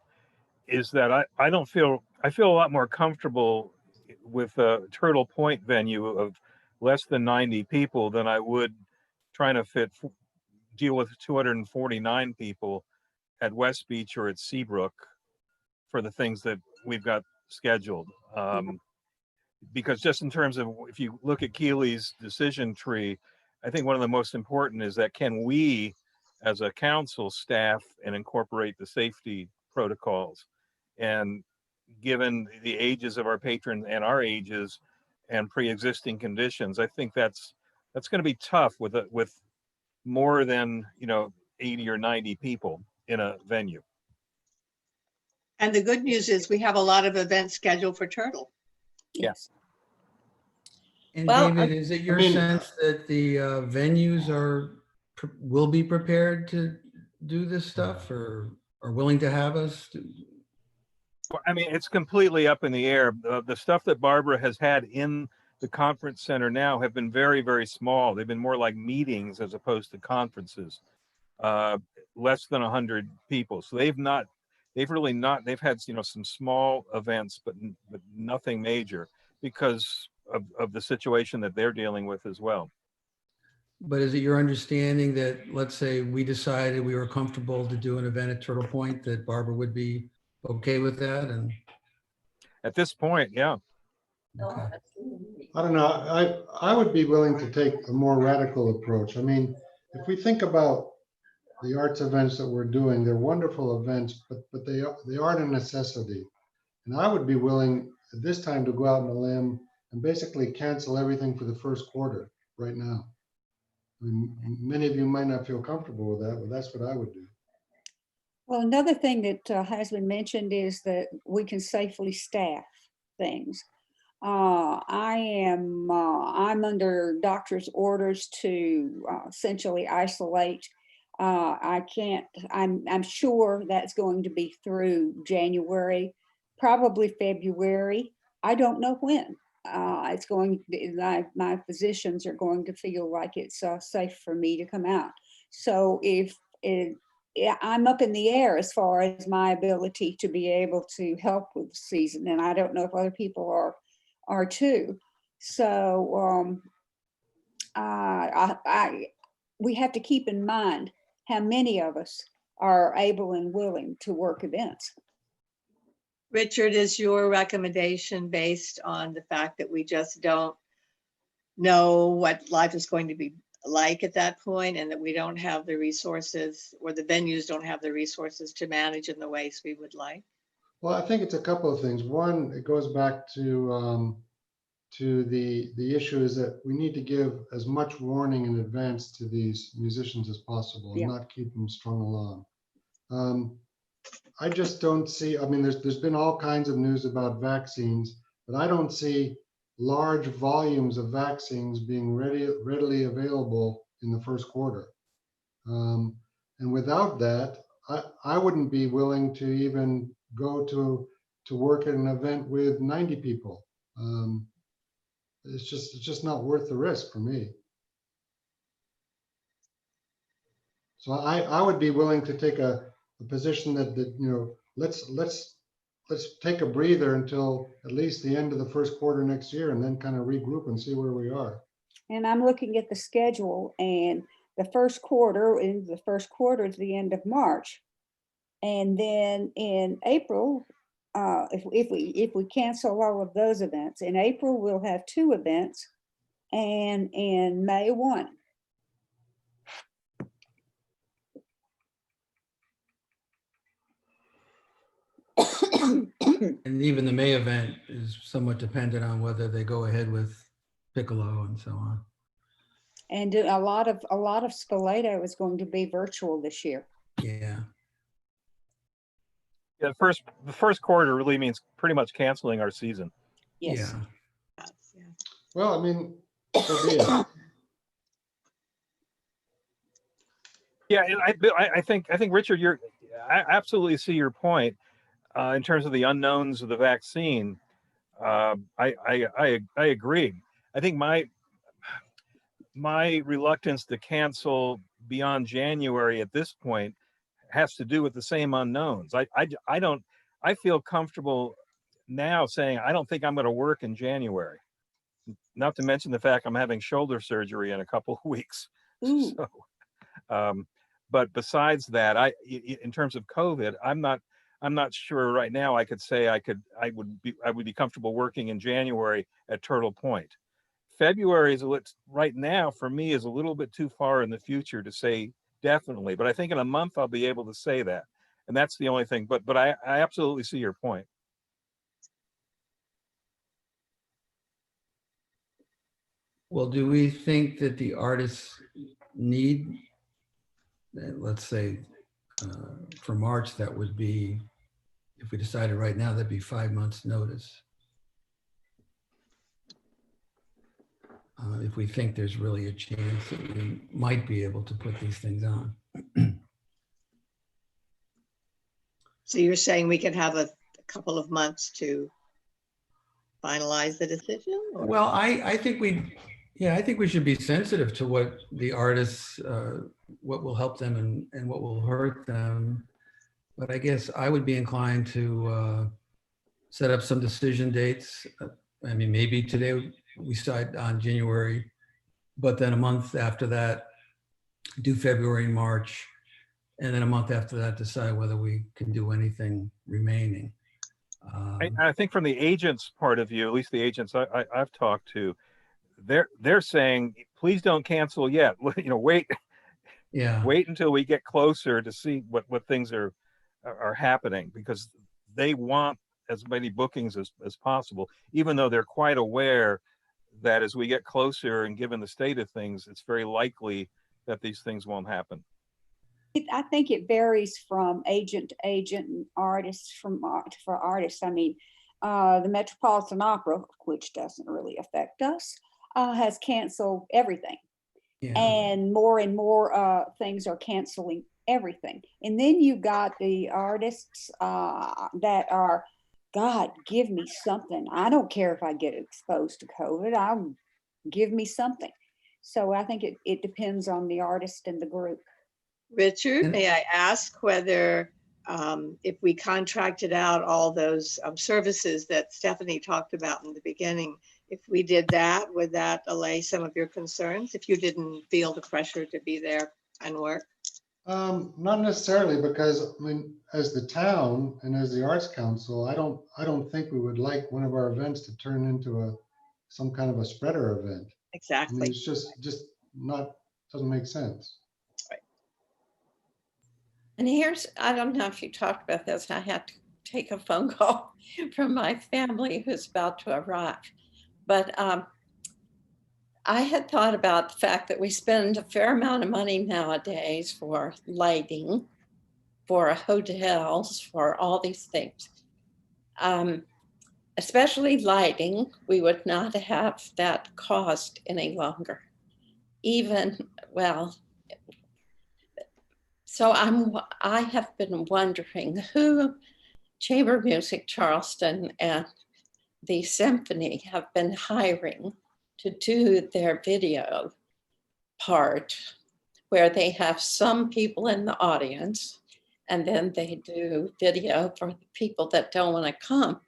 is that I feel a lot more comfortable with a Turtle Point venue of less than 90 people than I would trying to deal with 249 people at West Beach or at Seabrook for the things that we've got scheduled. Because just in terms of, if you look at Keely's decision tree, I think one of the most important is that can we, as a council, staff and incorporate the safety protocols? And given the ages of our patrons and our ages and pre-existing conditions, I think that's going to be tough with more than 80 or 90 people in a venue. And the good news is we have a lot of events scheduled for Turtle. Yes. And Well, David, is it your sense that the venues will be prepared to do this stuff or are willing to have us? I mean, it's completely up in the air. The stuff that Barbara has had in the conference center now have been very, very small. They've been more like meetings as opposed to conferences, less than 100 people. So they've had, some small events, but nothing major because of the situation that they're dealing with as well. But is it your understanding that, let's say we decided we were comfortable to do an event at Turtle Point, that Barbara would be okay with that? And at this point, yeah. okay. I don't know. I would be willing to take a more radical approach. I mean, if we think about the arts events that we're doing, they're wonderful events, but they aren't a necessity. And I would be willing at this time to go out on a limb and basically cancel everything for the first quarter right now. I mean, many of you might not feel comfortable with that, but that's what I would do. Well, another thing that has been mentioned is that we can safely staff things. I'm under doctor's orders to essentially isolate I can't, I'm sure that's going to be through January, probably February. I don't know when. It's going, my physicians are going to feel like it's safe for me to come out. So yeah, I'm up in the air as far as my ability to be able to help with the season, and I don't know if other people are too. So we have to keep in mind how many of us are able and willing to work events. Richard, is your recommendation based on the fact that we just don't know what life is going to be like at that point, and that we don't have the resources, or the venues don't have the resources to manage in the ways we would like? Well, I think it's a couple of things. One, it goes back to the issue is that we need to give as much warning in advance to these musicians as possible and Yeah. not keep them strung along. I just don't see, I mean, there's been all kinds of news about vaccines, but I don't see large volumes of vaccines being readily available in the first quarter. And without that, I wouldn't be willing to even go to work at an event with 90 people. It's just not worth the risk for me. So I would be willing to take a position that you know, let's take a breather until at least the end of the first quarter next year, and then kind of regroup and see where we are. And I'm looking at the schedule, and the first quarter is the end of March. And then in April, if we cancel all of those events, in April, we'll have 2 events, and in May, 1. And even the May event is somewhat dependent on whether they go ahead with Piccolo and so on. And a lot of Spoleto is going to be virtual this year. Yeah. Yeah, the first quarter really means pretty much canceling our season. Yes. Yeah. Well, I mean, so be it. Yeah, and I think Richard, I absolutely see your point in terms of the unknowns of the vaccine. I agree. I think my reluctance to cancel beyond January at this point has to do with the same unknowns. I feel comfortable now saying I don't think I'm going to work in January. Not to mention the fact I'm having shoulder surgery in a couple of weeks. Ooh. So, but besides that, in terms of COVID, I'm not sure right now I could say I would be comfortable working in January at Turtle Point. February is right now for me is a little bit too far in the future to say definitely, but I think in a month I'll be able to say that, and that's the only thing. But I absolutely see your point. Well, do we think that the artists need, let's say, for March, that would be, if we decided right now, that'd be 5 months notice. If we think there's really a chance that we might be able to put these things on. So you're saying we can have a couple of months to finalize the decision? Or? Well, I think we should be sensitive to what the artists, what will help them and what will hurt them. But I guess I would be inclined to set up some decision dates. I mean, maybe today we decide on January, but then a month after that, do February and March, and then a month after that, decide whether we can do anything remaining. I think from the agents' part of view, at least the agents I've talked to, they're saying, please don't cancel yet. You know, wait until we get closer to see what things are happening, because they want as many bookings as possible, even though they're quite aware that as we get closer and given the state of things, it's very likely that these things won't happen. I think it varies from agent to agent and artists for artists. I mean, the Metropolitan Opera, which doesn't really affect us, has canceled everything. Yeah. and more things are canceling everything. And then you got the artists that are, God, give me something. I don't care if I get exposed to COVID. Give me something. So I think it depends on the artist and the group. Richard, And- may I ask whether, if we contracted out all those services that Stephanie talked about in the beginning, if we did that, would that allay some of your concerns if you didn't feel the pressure to be there and work? Not necessarily, because I mean, as the town and as the Arts Council, I don't think we would like one of our events to turn into some kind of a spreader event. I mean, Exactly. it's just not, doesn't make sense. And here's, I don't know if you talked about this, I had to take a phone call from my family who's about to arrive. But I had thought about the fact that we spend a fair amount of money nowadays for lighting, for hotels, for all these things. Especially lighting, we would not have that cost any longer. Even, well, so I have been wondering who Chamber Music Charleston and the Symphony have been hiring to do their video part, where they have some people in the audience and then they do video for the people that don't want to come.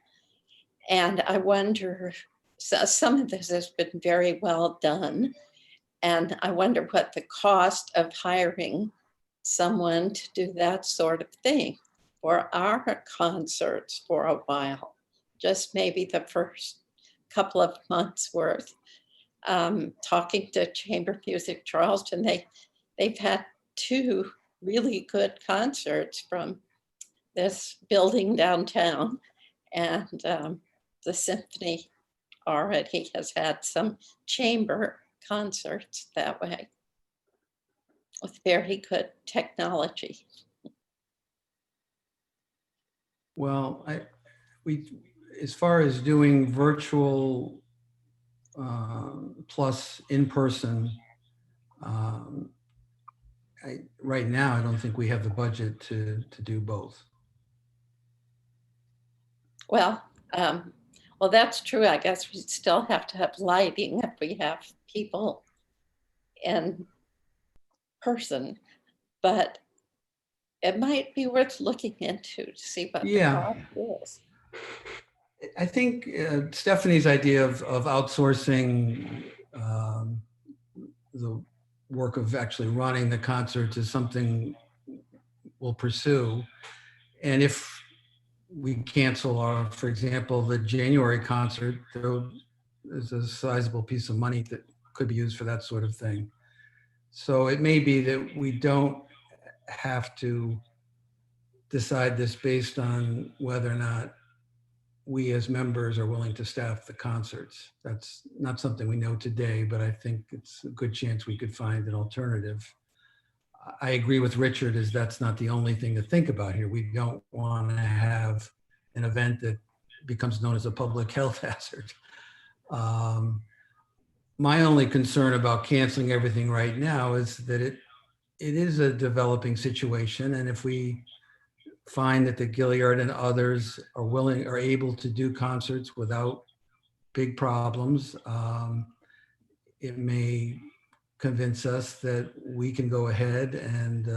And I wonder, so some of this has been very well done. And I wonder what the cost of hiring someone to do that sort of thing for our concerts for a while, just maybe the first couple of months worth. Talking to Chamber Music Charleston, they've had 2 really good concerts from this building downtown, and the Symphony already has had some chamber concerts that way with very good technology. Well, as far as doing virtual plus in-person, right now, I don't think we have the budget to do both. Well, that's true. I guess we still have to have lighting if we have people in person, but it might be worth looking into to see what the Yeah. cost is. I think Stephanie's idea of outsourcing the work of actually running the concerts is something we'll pursue. And if we cancel for example, the January concert, there's a sizable piece of money that could be used for that sort of thing. So it may be that we don't have to decide this based on whether or not we as members are willing to staff the concerts. That's not something we know today, but I think it's a good chance we could find an alternative. I agree with Richard, as that's not the only thing to think about here. We don't want to have an event that becomes known as a public health hazard. My only concern about canceling everything right now is that it is a developing situation. And if we find that the Gilliard and others are able to do concerts without big problems, it may convince us that we can go ahead and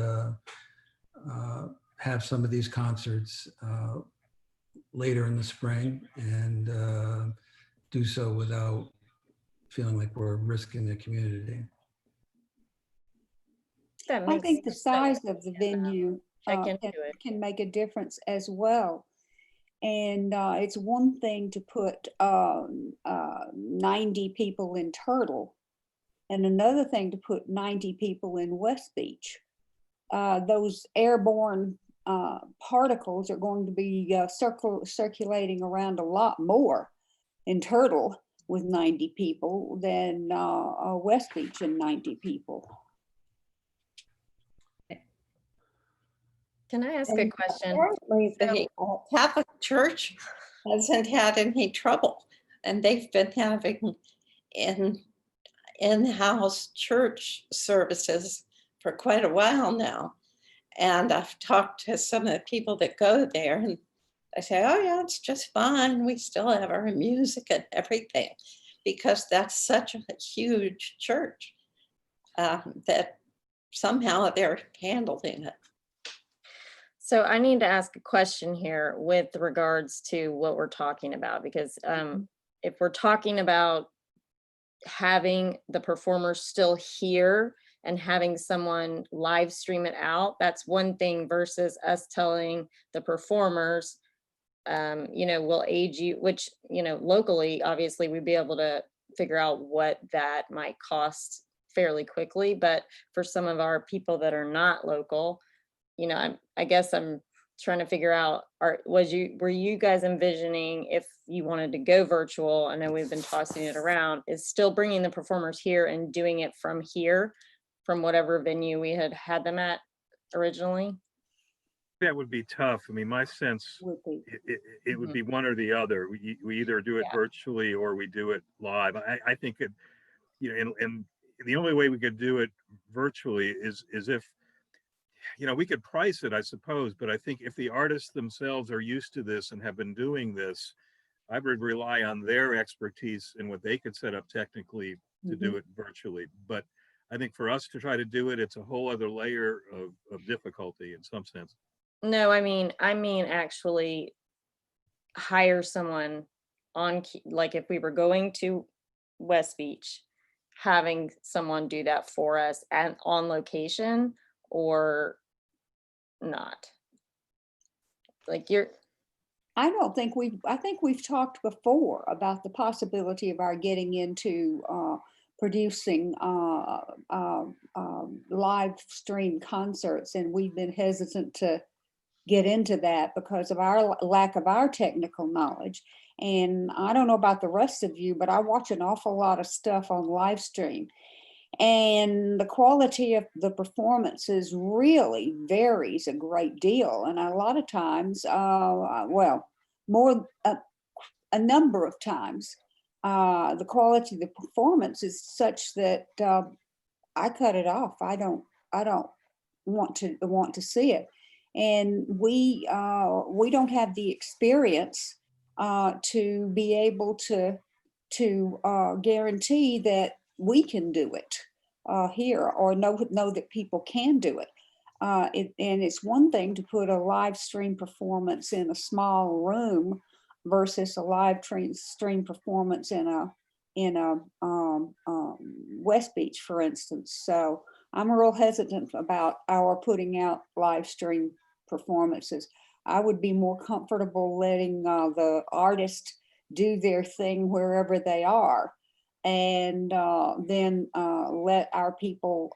have some of these concerts later in the spring and do so without feeling like we're risking the community. That I makes think the sense. size of the venue Check into it. can make a difference as well. And it's one thing to put 90 people in Turtle, and another thing to put 90 people in West Beach. Those airborne particles are going to be circulating around a lot more in Turtle with 90 people than West Beach and 90 people. Can I ask a question? Apparently, the Catholic Church hasn't had any trouble, and they've been having in in-house church services for quite a while now. And I've talked to some of the people that go there, and I say, oh yeah, it's just fine. We still have our music and everything, because that's such a huge church that somehow they're handling it. So I need to ask a question here with regards to what we're talking about, because if we're talking about having the performers still here and having someone live stream it out, that's one thing versus us telling the performers, we'll aid you, which, locally, obviously we'd be able to figure out what that might cost fairly quickly. But for some of our people that are not local, I guess I'm trying to figure out, were you guys envisioning, if you wanted to go virtual, I know we've been tossing it around, is still bringing the performers here and doing it from here, from whatever venue we had them at originally? That would be tough. I mean, my sense, it would be one or the other. We either do it virtually or we do it live. I think it, and the only way we could do it virtually is if, we could price it, I suppose, but I think if the artists themselves are used to this and have been doing this, I would rely on their expertise and what they could set up technically to do it virtually. But I think for us to try to do it, it's a whole other layer of difficulty in some sense. No, I mean actually hire someone on, like if we were going to West Beach, having someone do that for us and on location, or not? Like I think we've talked before about the possibility of our getting into producing live stream concerts, and we've been hesitant to get into that because of our lack of our technical knowledge. And I don't know about the rest of you, but I watch an awful lot of stuff on live stream, and the quality of the performances really varies a great deal. And a lot of times, a number of times, the quality of the performance is such that I cut it off. I don't want to see it. And we don't have the experience to be able to guarantee that we can do it here, or know that people can do it. And it's one thing to put a live stream performance in a small room versus a live stream performance in a West Beach, for instance. So I'm real hesitant about our putting out live stream performances. I would be more comfortable letting the artist do their thing wherever they are, and then let our people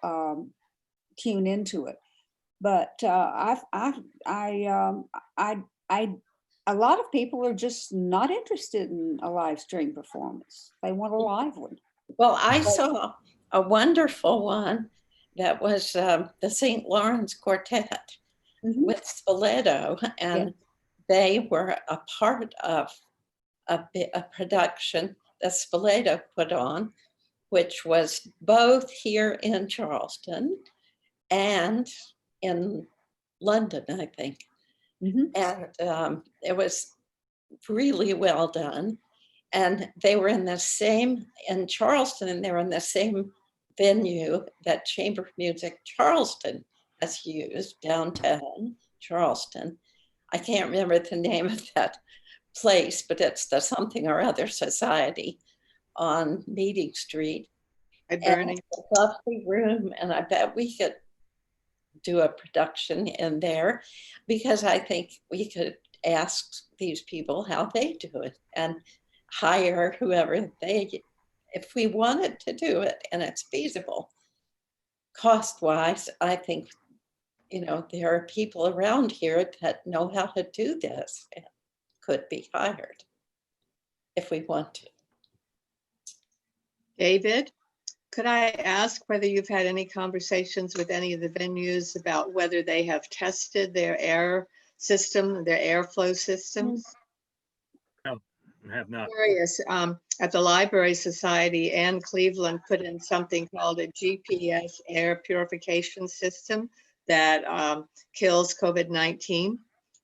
tune into it. But a lot of people are just not interested in a live stream performance. They want a live one. Well, I saw a wonderful one that was the St. Lawrence Quartet with Spoleto, and they were a part of a production that Spoleto put on, which was both here in Charleston and in London, I think. And it was really well done. And they were in Charleston, and they were in the same venue that Chamber of Music Charleston has used, downtown Charleston. I can't remember the name of that place, but it's the something or other society on Meeting Street. At Bernie. And it's a lovely room, and I bet we could do a production in there, because I think we could ask these people how they do it and hire whoever if we wanted to do it and it's feasible. Cost-wise, I think, there are people around here that know how to do this and could be hired if we want to. David, could I ask whether you've had any conversations with any of the venues about whether they have tested their air system, their airflow systems? have not. Curious, at the Library Society and Cleveland put in something called a GPS air purification system that kills COVID-19.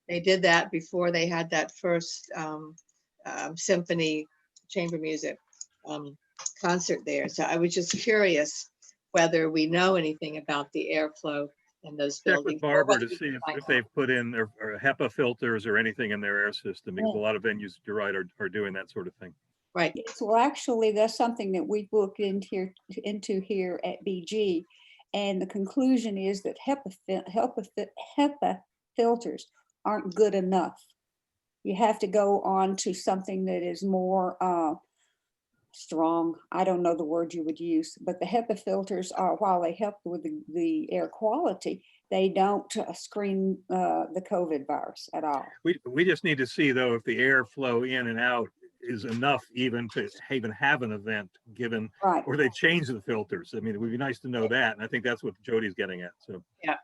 They did that before they had that first symphony chamber music concert there. So I was just curious whether we know anything about the airflow in those Check buildings. with Barbara to see if they've put in their or HEPA filters or anything in their air system, because a lot of venues, you're right, are doing that sort of thing. Right. Yes, well, actually, that's something that we looked into here at BG. And the conclusion is that HEPA filters aren't good enough. You have to go on to something that is more strong. I don't know the word you would use, but the HEPA filters are, while they help with the air quality, they don't screen the COVID virus at all. We just need to see, though, if the airflow in and out is enough even to even have an event given, Right. or they change the filters. I mean, it would be nice to know that. And I think that's what Jody's getting at. So, Yeah.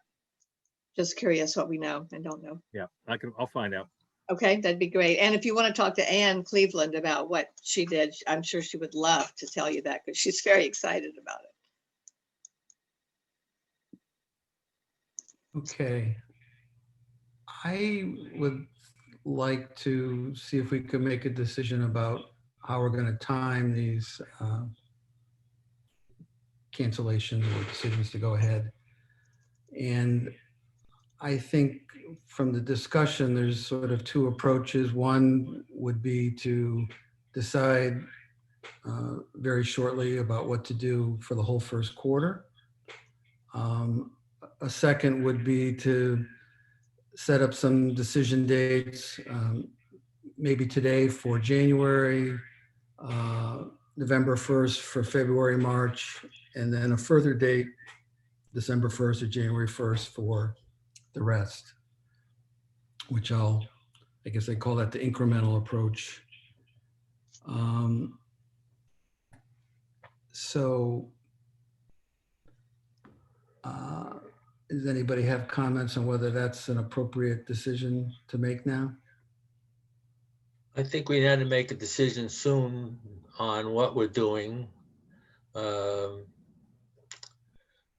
Just curious what we know and don't know. yeah, I'll find out. Okay, that'd be great. And if you want to talk to Anne Cleveland about what she did, I'm sure she would love to tell you that because she's very excited about it. Okay. I would like to see if we could make a decision about how we're going to time these cancellations or decisions to go ahead. And I think from the discussion, there's sort of two approaches. One would be to decide very shortly about what to do for the whole first quarter. A second would be to set up some decision dates, maybe today for January, November 1st for February, March, and then a further date, December 1st or January 1st for the rest, which I guess they call that the incremental approach. Does anybody have comments on whether that's an appropriate decision to make now? I think we had to make a decision soon on what we're doing.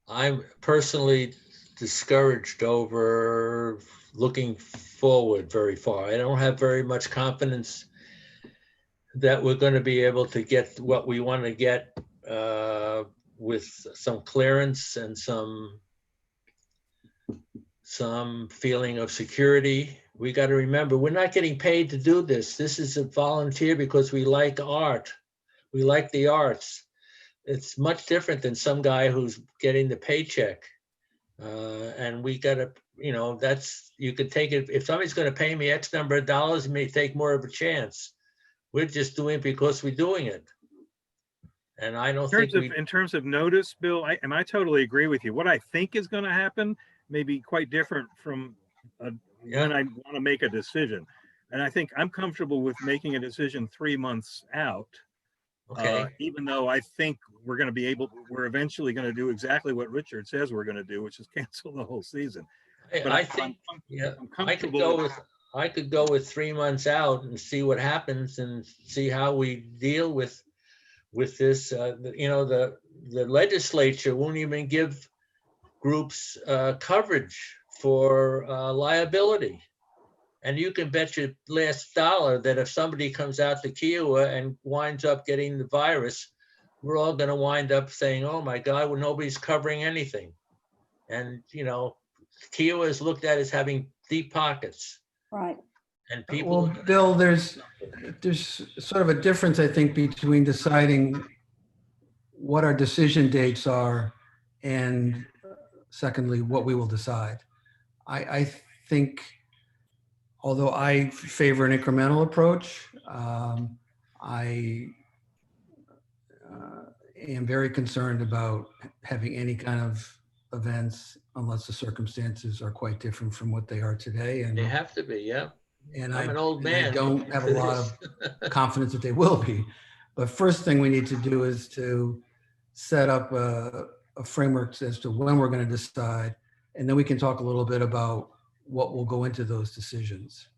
I'm personally discouraged over looking forward very far. I don't have very much confidence that we're going to be able to get what we want to get with some clearance and some feeling of security. We got to remember, we're not getting paid to do this. This is a volunteer because we like art. We like the arts. It's much different than some guy who's getting the paycheck. And we got to, you could take it. If somebody's going to pay me X number of dollars, it may take more of a chance. We're just doing it because we're doing it. And I don't think in terms of notice, Bill, I totally agree with you. What I think is going to happen may be quite different from when I want to make a decision. And I think I'm comfortable with making a decision 3 months out. Okay. Even though I think we're eventually going to do exactly what Richard says we're going to do, which is cancel the whole season. But I think, I could go with 3 months out and see what happens and see how we deal with this. The legislature won't even give groups coverage for liability. And you can bet your last dollar that if somebody comes out to Kiowa and winds up getting the virus, we're all going to wind up saying, oh my God, well, nobody's covering anything. And, Kiowa is looked at as having deep pockets. Right. And people. Well, Bill, there's sort of a difference, I think, between deciding what our decision dates are and secondly, what we will decide. I think, although I favor an incremental approach, I am very concerned about having any kind of events unless the circumstances are quite different from what they are today. And they have to be, yeah. And I'm an old man. I don't have a lot of confidence that they will be. But first thing we need to do is to set up a framework as to when we're going to decide. And then we can talk a little bit about what will go into those decisions.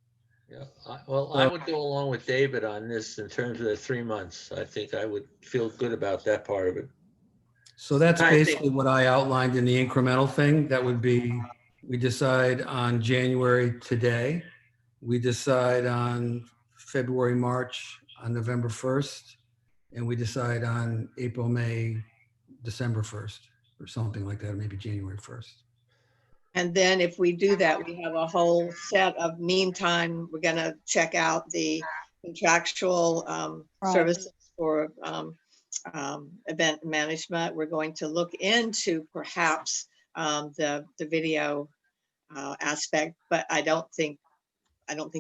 Yeah, well, I would go along with David on this in terms of the 3 months. I think I would feel good about that part of it. So that's I think- basically what I outlined in the incremental thing. That would be, we decide on January today. We decide on February, March, on November 1st, and we decide on April, May, December 1st, or something like that, or maybe January 1st. And then if we do that, we have a whole set of meantime, we're gonna check out the contractual Right. services for event management. We're going to look into perhaps the video aspect, but I don't think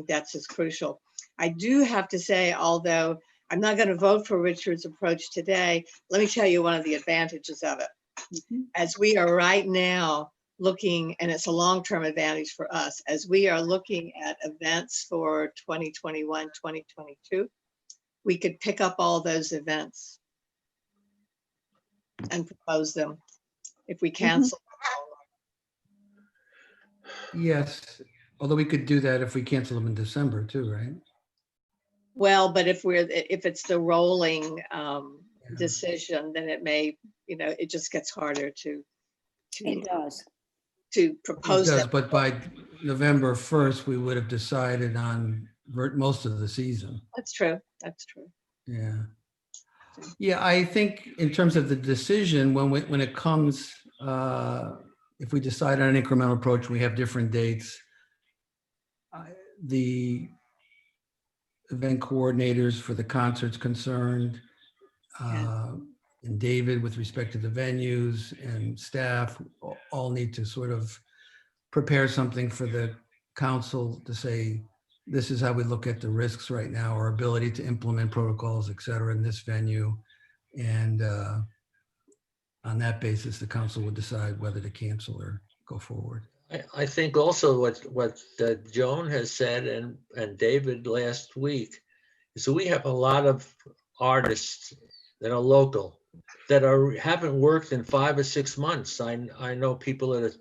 that's as crucial. I do have to say, although I'm not gonna vote for Richard's approach today, let me tell you one of the advantages of it. Mhm. As we are right now looking, and it's a long-term advantage for us, as we are looking at events for 2021, 2022, we could pick up all those events and propose them if we cancel. Yes, although we could do that if we cancel them in December too, right? Well, but if it's the rolling decision, then it may, it just gets harder to It does. It propose does, them. but by November 1st, we would have decided on most of the season. That's true. That's true. Yeah. Yeah, I think in terms of the decision, when it comes, if we decide on an incremental approach, we have different dates. The event coordinators for the concerts concerned, and David with respect to the venues and staff all need to sort of prepare something for the council to say, this is how we look at the risks right now, our ability to implement protocols, et cetera, in this venue. And on that basis, the council would decide whether to cancel or go forward. I think also what Joan has said and David last week is that we have a lot of artists that are local that haven't worked in 5 or 6 months. I know people that are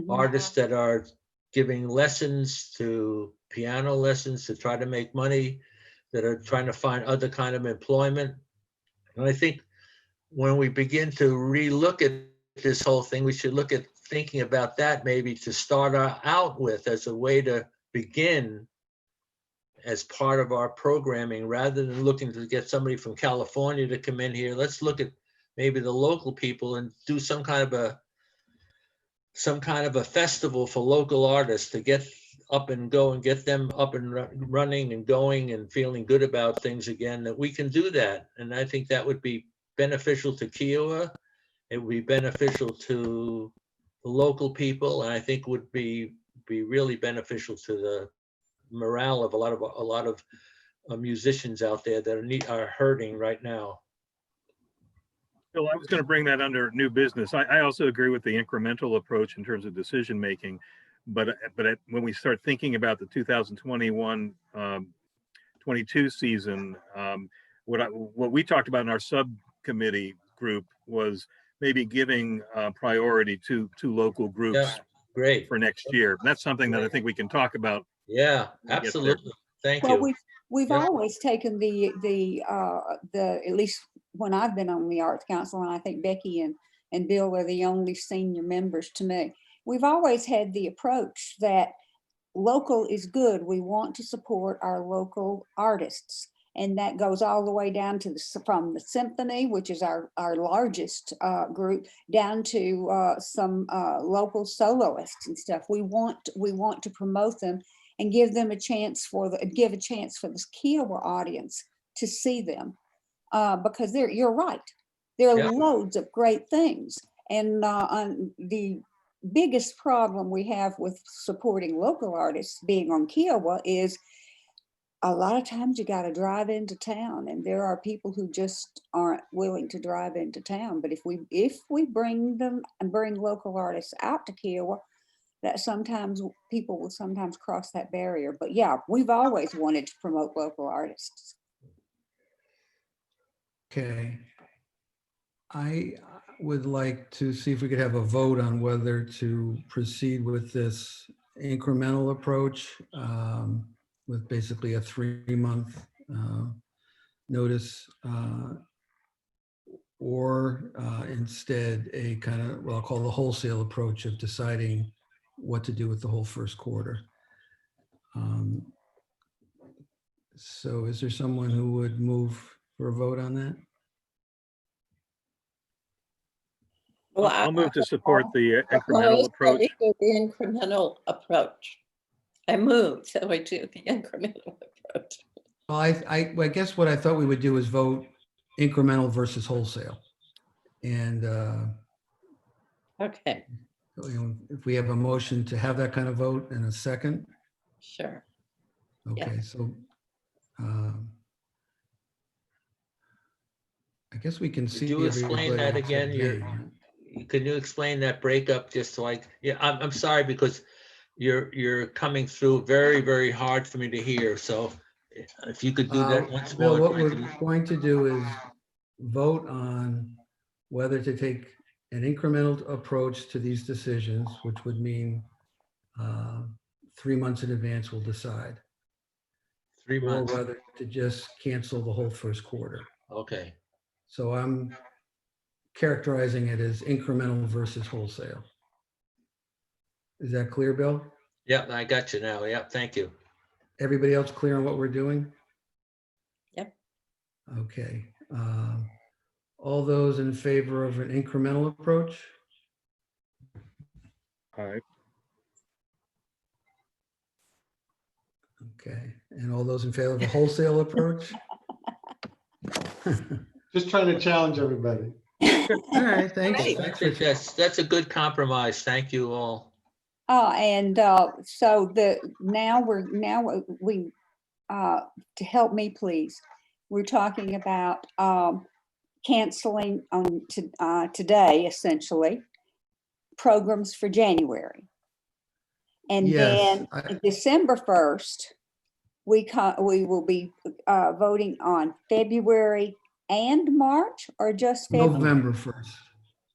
artists that are giving lessons, to piano lessons to try to make money, that are trying to find other kind of employment. And I think when we begin to relook at this whole thing, we should look at thinking about that maybe to start out with as a way to begin as part of our programming, rather than looking to get somebody from California to come in here. Let's look at maybe the local people and do some kind of a festival for local artists to get up and go and get them up and running and going and feeling good about things again, that we can do that. And I think that would be beneficial to Kiowa. It would be beneficial to the local people, and I think would be really beneficial to the morale of a lot of musicians out there that are hurting right now. Bill, I was going to bring that under new business. I also agree with the incremental approach in terms of decision making, but when we start thinking about the 2021-22 season, what we talked about in our subcommittee group was maybe giving priority to local groups. Yeah, great. For next year. That's something that I think we can talk about. Yeah, absolutely. Thank Well, you. we've Yeah. always taken the at least when I've been on the Arts Council, and I think Becky and Bill are the only senior members to me. We've always had the approach that local is good. We want to support our local artists. And that goes all the way down to from the symphony, which is our largest group, down to some local soloists and stuff. We want to promote them and give them a chance give a chance for this Kiowa audience to see them, because you're right. There are loads of great things, and the biggest problem we have with supporting local artists being on Kiowa is a lot of times you got to drive into town, and there are people who just aren't willing to drive into town. But if we bring them and bring local artists out to Kiowa, that sometimes people will sometimes cross that barrier. But yeah, we've always wanted to promote local artists. Okay. I would like to see if we could have a vote on whether to proceed with this incremental approach. with basically a 3-month notice, or instead a kind of what I'll call the wholesale approach of deciding what to do with the whole first quarter. So is there someone who would move for a vote on that? Well, I'll move to support the I incremental propose that approach. we do the incremental approach. I move that we do the incremental approach. Well, I guess what I thought we would do is vote incremental versus wholesale. And Okay, if we have a motion to have that kind of vote in a second. sure. Okay, so I guess we can see. Could you explain that everybody except again? Jane. Can you explain that breakup just so I'm sorry because you're coming through very, very hard for me to hear. So if you could do that once Bill, more. what we're going to do is vote on whether to take an incremental approach to these decisions, which would mean 3 months in advance we'll decide. 3 Or months. whether to just cancel the whole first quarter. Okay. So I'm characterizing it as incremental versus wholesale. Is that clear, Bill? Yep, I got you now. Yep, thank you. Everybody else clear on what we're doing? Yep. Okay. All those in favor of an incremental approach? All right. Okay. And all those in favor of a wholesale approach? Just trying to challenge everybody. All right, thanks. I Thanks for think that's a good compromise. Thank you all. And so we to help me, please, we're talking about canceling on today, essentially, programs for January. And Yes, then December 1st, we will be voting on February and March, or just February? November 1st.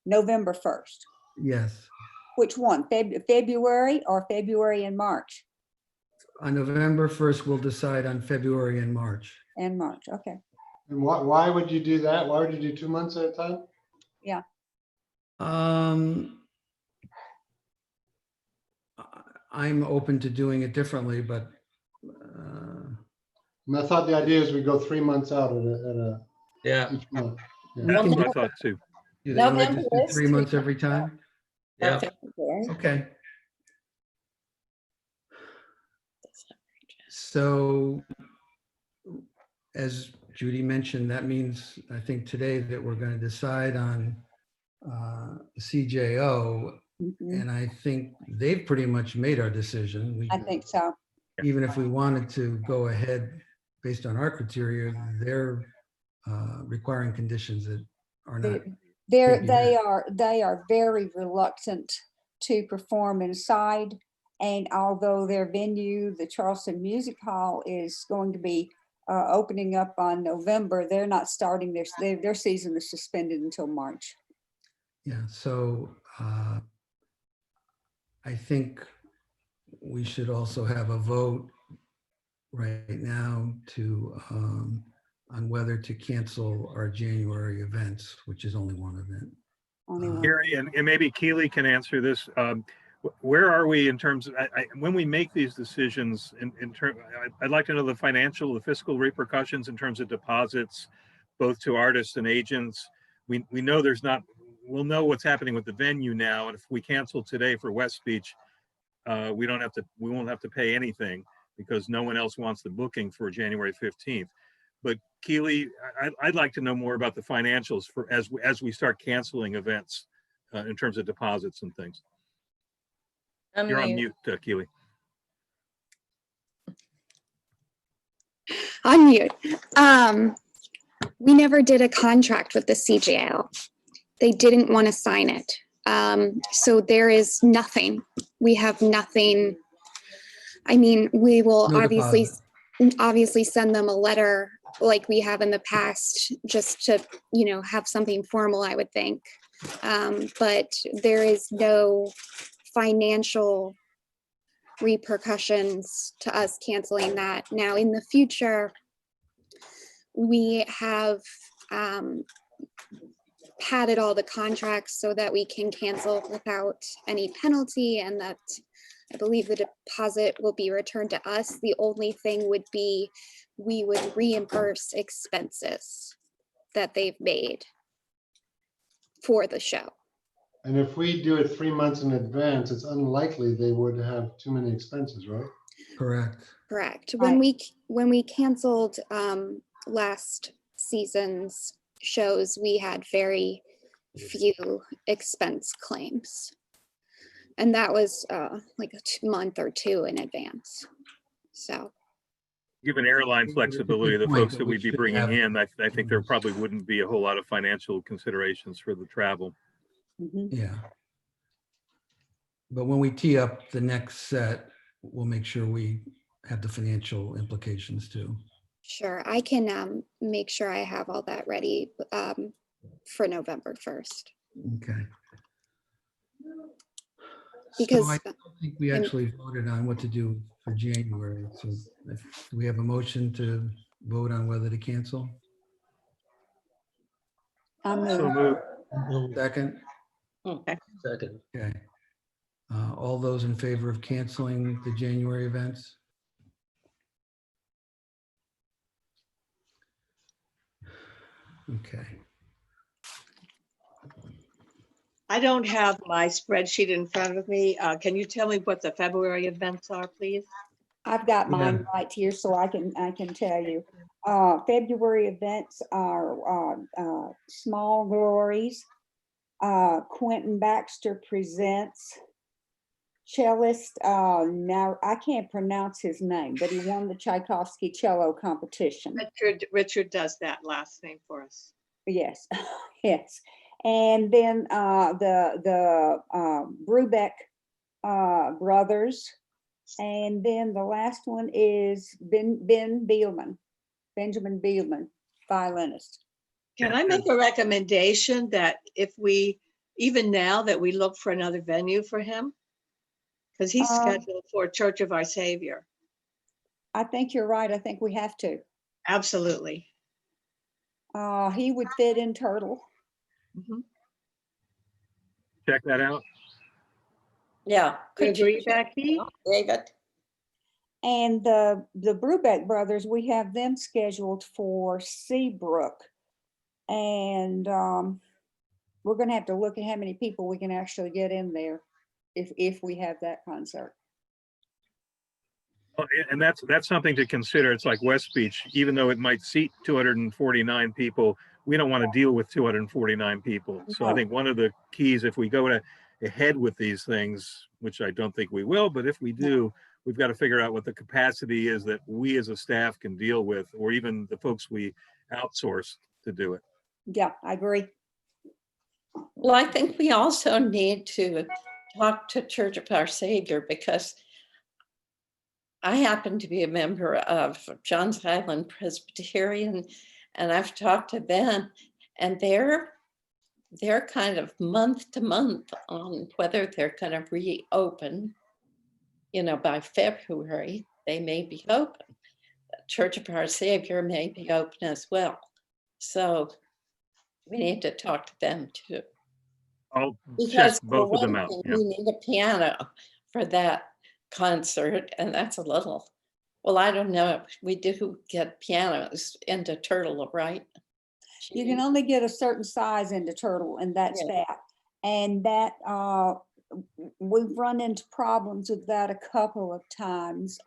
November 1st. Yes. Which one? February or February and March? On November 1st, we'll decide on February and March. And March, okay. And why would you do that? Why would you do 2 months at a time? Yeah. I'm open to doing it differently, but And I thought the idea is we go 3 months out at a Yeah. each month. we Yeah. can That's what I do, thought too. you want to November just do is 3 months every time? Yeah. February. Okay. So as Judy mentioned, that means, I think today, that we're going to decide on CJO. Mhm. And I think they've pretty much made our decision. I think so. Even if we wanted to go ahead based on our criteria, they're requiring conditions that are not. They are very reluctant to perform inside. And although their venue, the Charleston Music Hall, is going to be opening up on November, they're not starting their season is suspended until March. Yeah, so I think we should also have a vote right now to on whether to cancel our January events, which is only one event. Only one. Gary, and maybe Keely can answer this. Where are we in terms of, when we make these decisions I'd like to know the financial, the fiscal repercussions in terms of deposits, both to artists and agents. We know we'll know what's happening with the venue now. And if we cancel today for West Beach, we won't have to pay anything because no one else wants the booking for January 15th. But Keely, I'd like to know more about the financials for as we start canceling events in terms of deposits and things. You're on mute, Keely. On mute. We never did a contract with the CJO. They didn't want to sign it. So there is nothing. We have nothing. I mean, we will No obviously send them a letter like we have in the past, just to, have something formal, I would think. But there is no financial repercussions to us canceling that. Now, in the future, we have padded all the contracts so that we can cancel without any penalty, and that I believe the deposit will be returned to us. The only thing would be we would reimburse expenses that they've made for the show. And if we do it 3 months in advance, it's unlikely they would have too many expenses, right? Correct. Correct. Right. When we canceled last season's shows, we had very few expense claims. And that was like a month or two in advance. So, Given airline flexibility, the Good point, folks but that we we'd be should bringing have- in, I think there probably wouldn't be a whole lot of financial considerations for the travel. Mhm. Yeah. But when we tee up the next set, we'll make sure we have the financial implications too. sure, I can make sure I have all that ready for November 1st. Okay. Because So I don't think we actually voted on what to do for January. So do we have a motion to vote on whether to cancel? I So move. moved. Second? Okay. Second. Okay. All those in favor of canceling the January events? Okay. I don't have my spreadsheet in front of me. Can you tell me what the February events are, please? I've got mine Yeah. right here, so I can tell you. February events are Small Glories, Quentin Baxter Presents, cellist, now I can't pronounce his name, but he won the Tchaikovsky cello competition. Richard does that last name for us. Yes, yes. And then the Brubeck brothers. And then the last one is Ben Beelman, Benjamin Beelman, violinist. Can I make a recommendation that if we, even now, that we look for another venue for him? Because he's scheduled for Church of Our Savior. I think you're right. I think we have to. Absolutely. He would fit in Turtle. Mhm. Check that out. Yeah. You Could you agree, check Becky? it out, David? And the Brubeck brothers, we have them scheduled for Seabrook. And we're gonna have to look at how many people we can actually get in there if we have that concert. Oh, and that's something to consider. It's like West Beach, even though it might seat 249 people, we don't want to deal with 249 people. So I No. think one of the keys, if we go ahead with these things, which I don't think we will, but if we do, we've got to figure out what the capacity is that we as a staff can deal with, or even the folks we outsource to do it. Yeah, I agree. Well, I think we also need to talk to Church of Our Savior, because I happen to be a member of Johns Island Presbyterian, and I've talked to them, and they're kind of month to month on whether they're going to reopen. You know, by February, they may be open. Church of Our Savior may be open as well. So we need to talk to them too. I'll check Because for both of them one out. thing, Yeah. we need a piano for that concert, and that's a little, well, I don't know, we do get pianos into Turtle, right? You can only get a certain size into Turtle, and that's Yeah. that. And that we've run into problems with that a couple of times.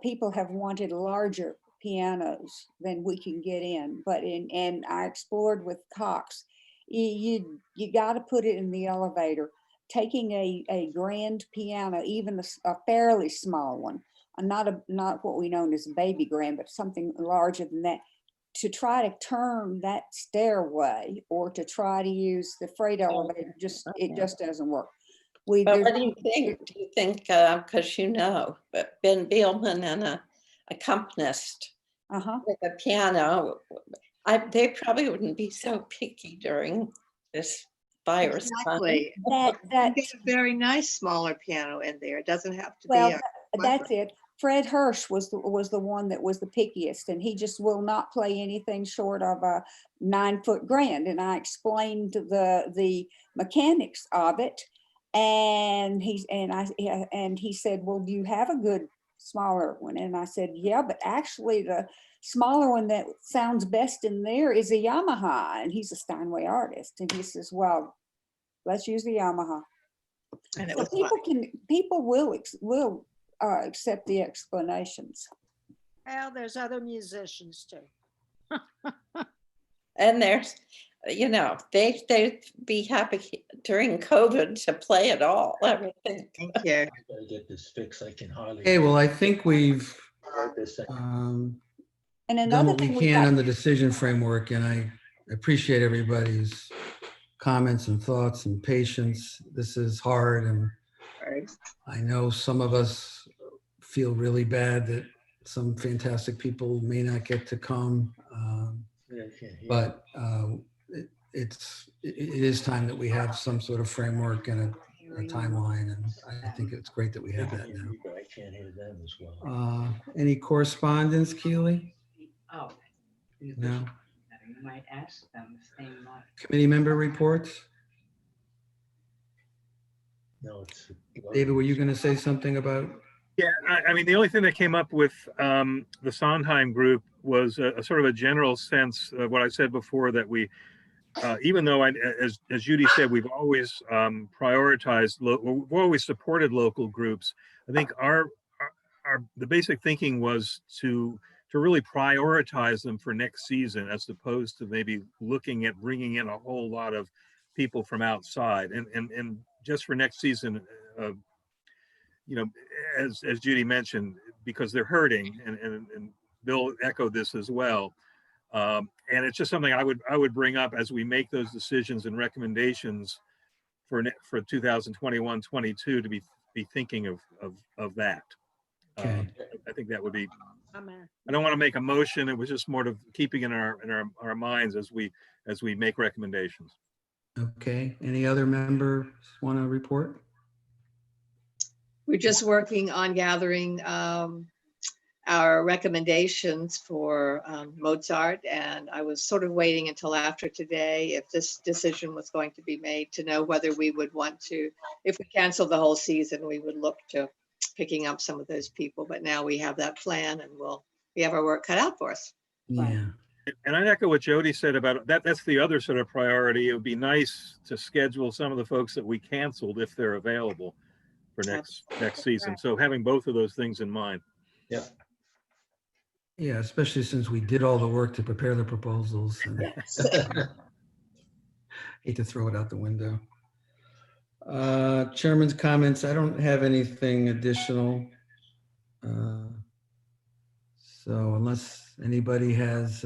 People have wanted larger pianos than we can get in, but and I explored with Cox. You got to put it in the elevator. Taking a grand piano, even a fairly small one, not what we know as a baby grand, but something larger than that, to try to turn that stairway or to try to use the freight elevator, it just doesn't work. But there's- what do you think? Do you think, because you know, but Ben Beelman and a accompanist with a piano, they probably wouldn't be so picky during this buyer's fund. Exactly. That, You that, get a very nice smaller piano in there. It doesn't have to be well, a. that's it. Fred Hirsch was the one that was the pickiest, and he just will not play anything short of a 9-foot grand. And I explained the mechanics of it, and he said, well, do you have a good smaller one? And I said, yeah, but actually the smaller one that sounds best in there is a Yamaha, and he's a Steinway artist, and he says, well, let's use the Yamaha. And it So was people will accept the explanations. Well, there's other musicians too. And there's, they'd be happy during COVID to play it all. Everything. Thank you. I gotta get this fixed. I can hardly. Okay, well, I think we've write this thing. And done another what we thing we can got, on the decision framework, and I appreciate everybody's comments and thoughts and patience. This is hard, and Right. I know some of us feel really bad that some fantastic people may not get to come. Yeah, I can't hear. But it is time that we have some sort of framework and a timeline, and I think it's great that we have that now. But I can't hear them as well. Any correspondence, Keely? Oh. No. You might ask them if they might. Committee member reports? No, it's. David, were you going to say something about? Yeah, I mean, the only thing that came up with the Sondheim group was a sort of a general sense of what I said before, that we, even though, as Judy said, we've always prioritized, we've always supported local groups. I think the basic thinking was to really prioritize them for next season, as opposed to maybe looking at bringing in a whole lot of people from outside. And just for next season, as Judy mentioned, because they're hurting, and Bill echoed this as well. And it's just something I would bring up as we make those decisions and recommendations for 2021-22 to be thinking of that. Okay. I think that would be. Amen. I don't want to make a motion. It was just more of keeping in our minds as we make recommendations. Okay. Any other members want to report? We're just working on gathering our recommendations for Mozart, and I was sort of waiting until after today, if this decision was going to be made, to know whether we would want to, if we cancel the whole season, we would look to picking up some of those people. But now we have that plan, and we have our work cut out for us. Yeah. And I echo what Jody said about that. That's the other sort of priority. It would be nice to schedule some of the folks that we canceled if they're available for next season. So having both of those things in mind. Yeah. Yeah, especially since we did all the work to prepare the proposals. And hate to throw it out the window. Chairman's comments. I don't have anything additional. So unless anybody has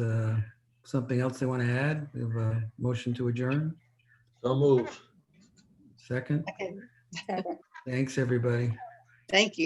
something else they want to add, we have a motion to adjourn. So moved. Second. Second. Thanks, everybody. Thank you.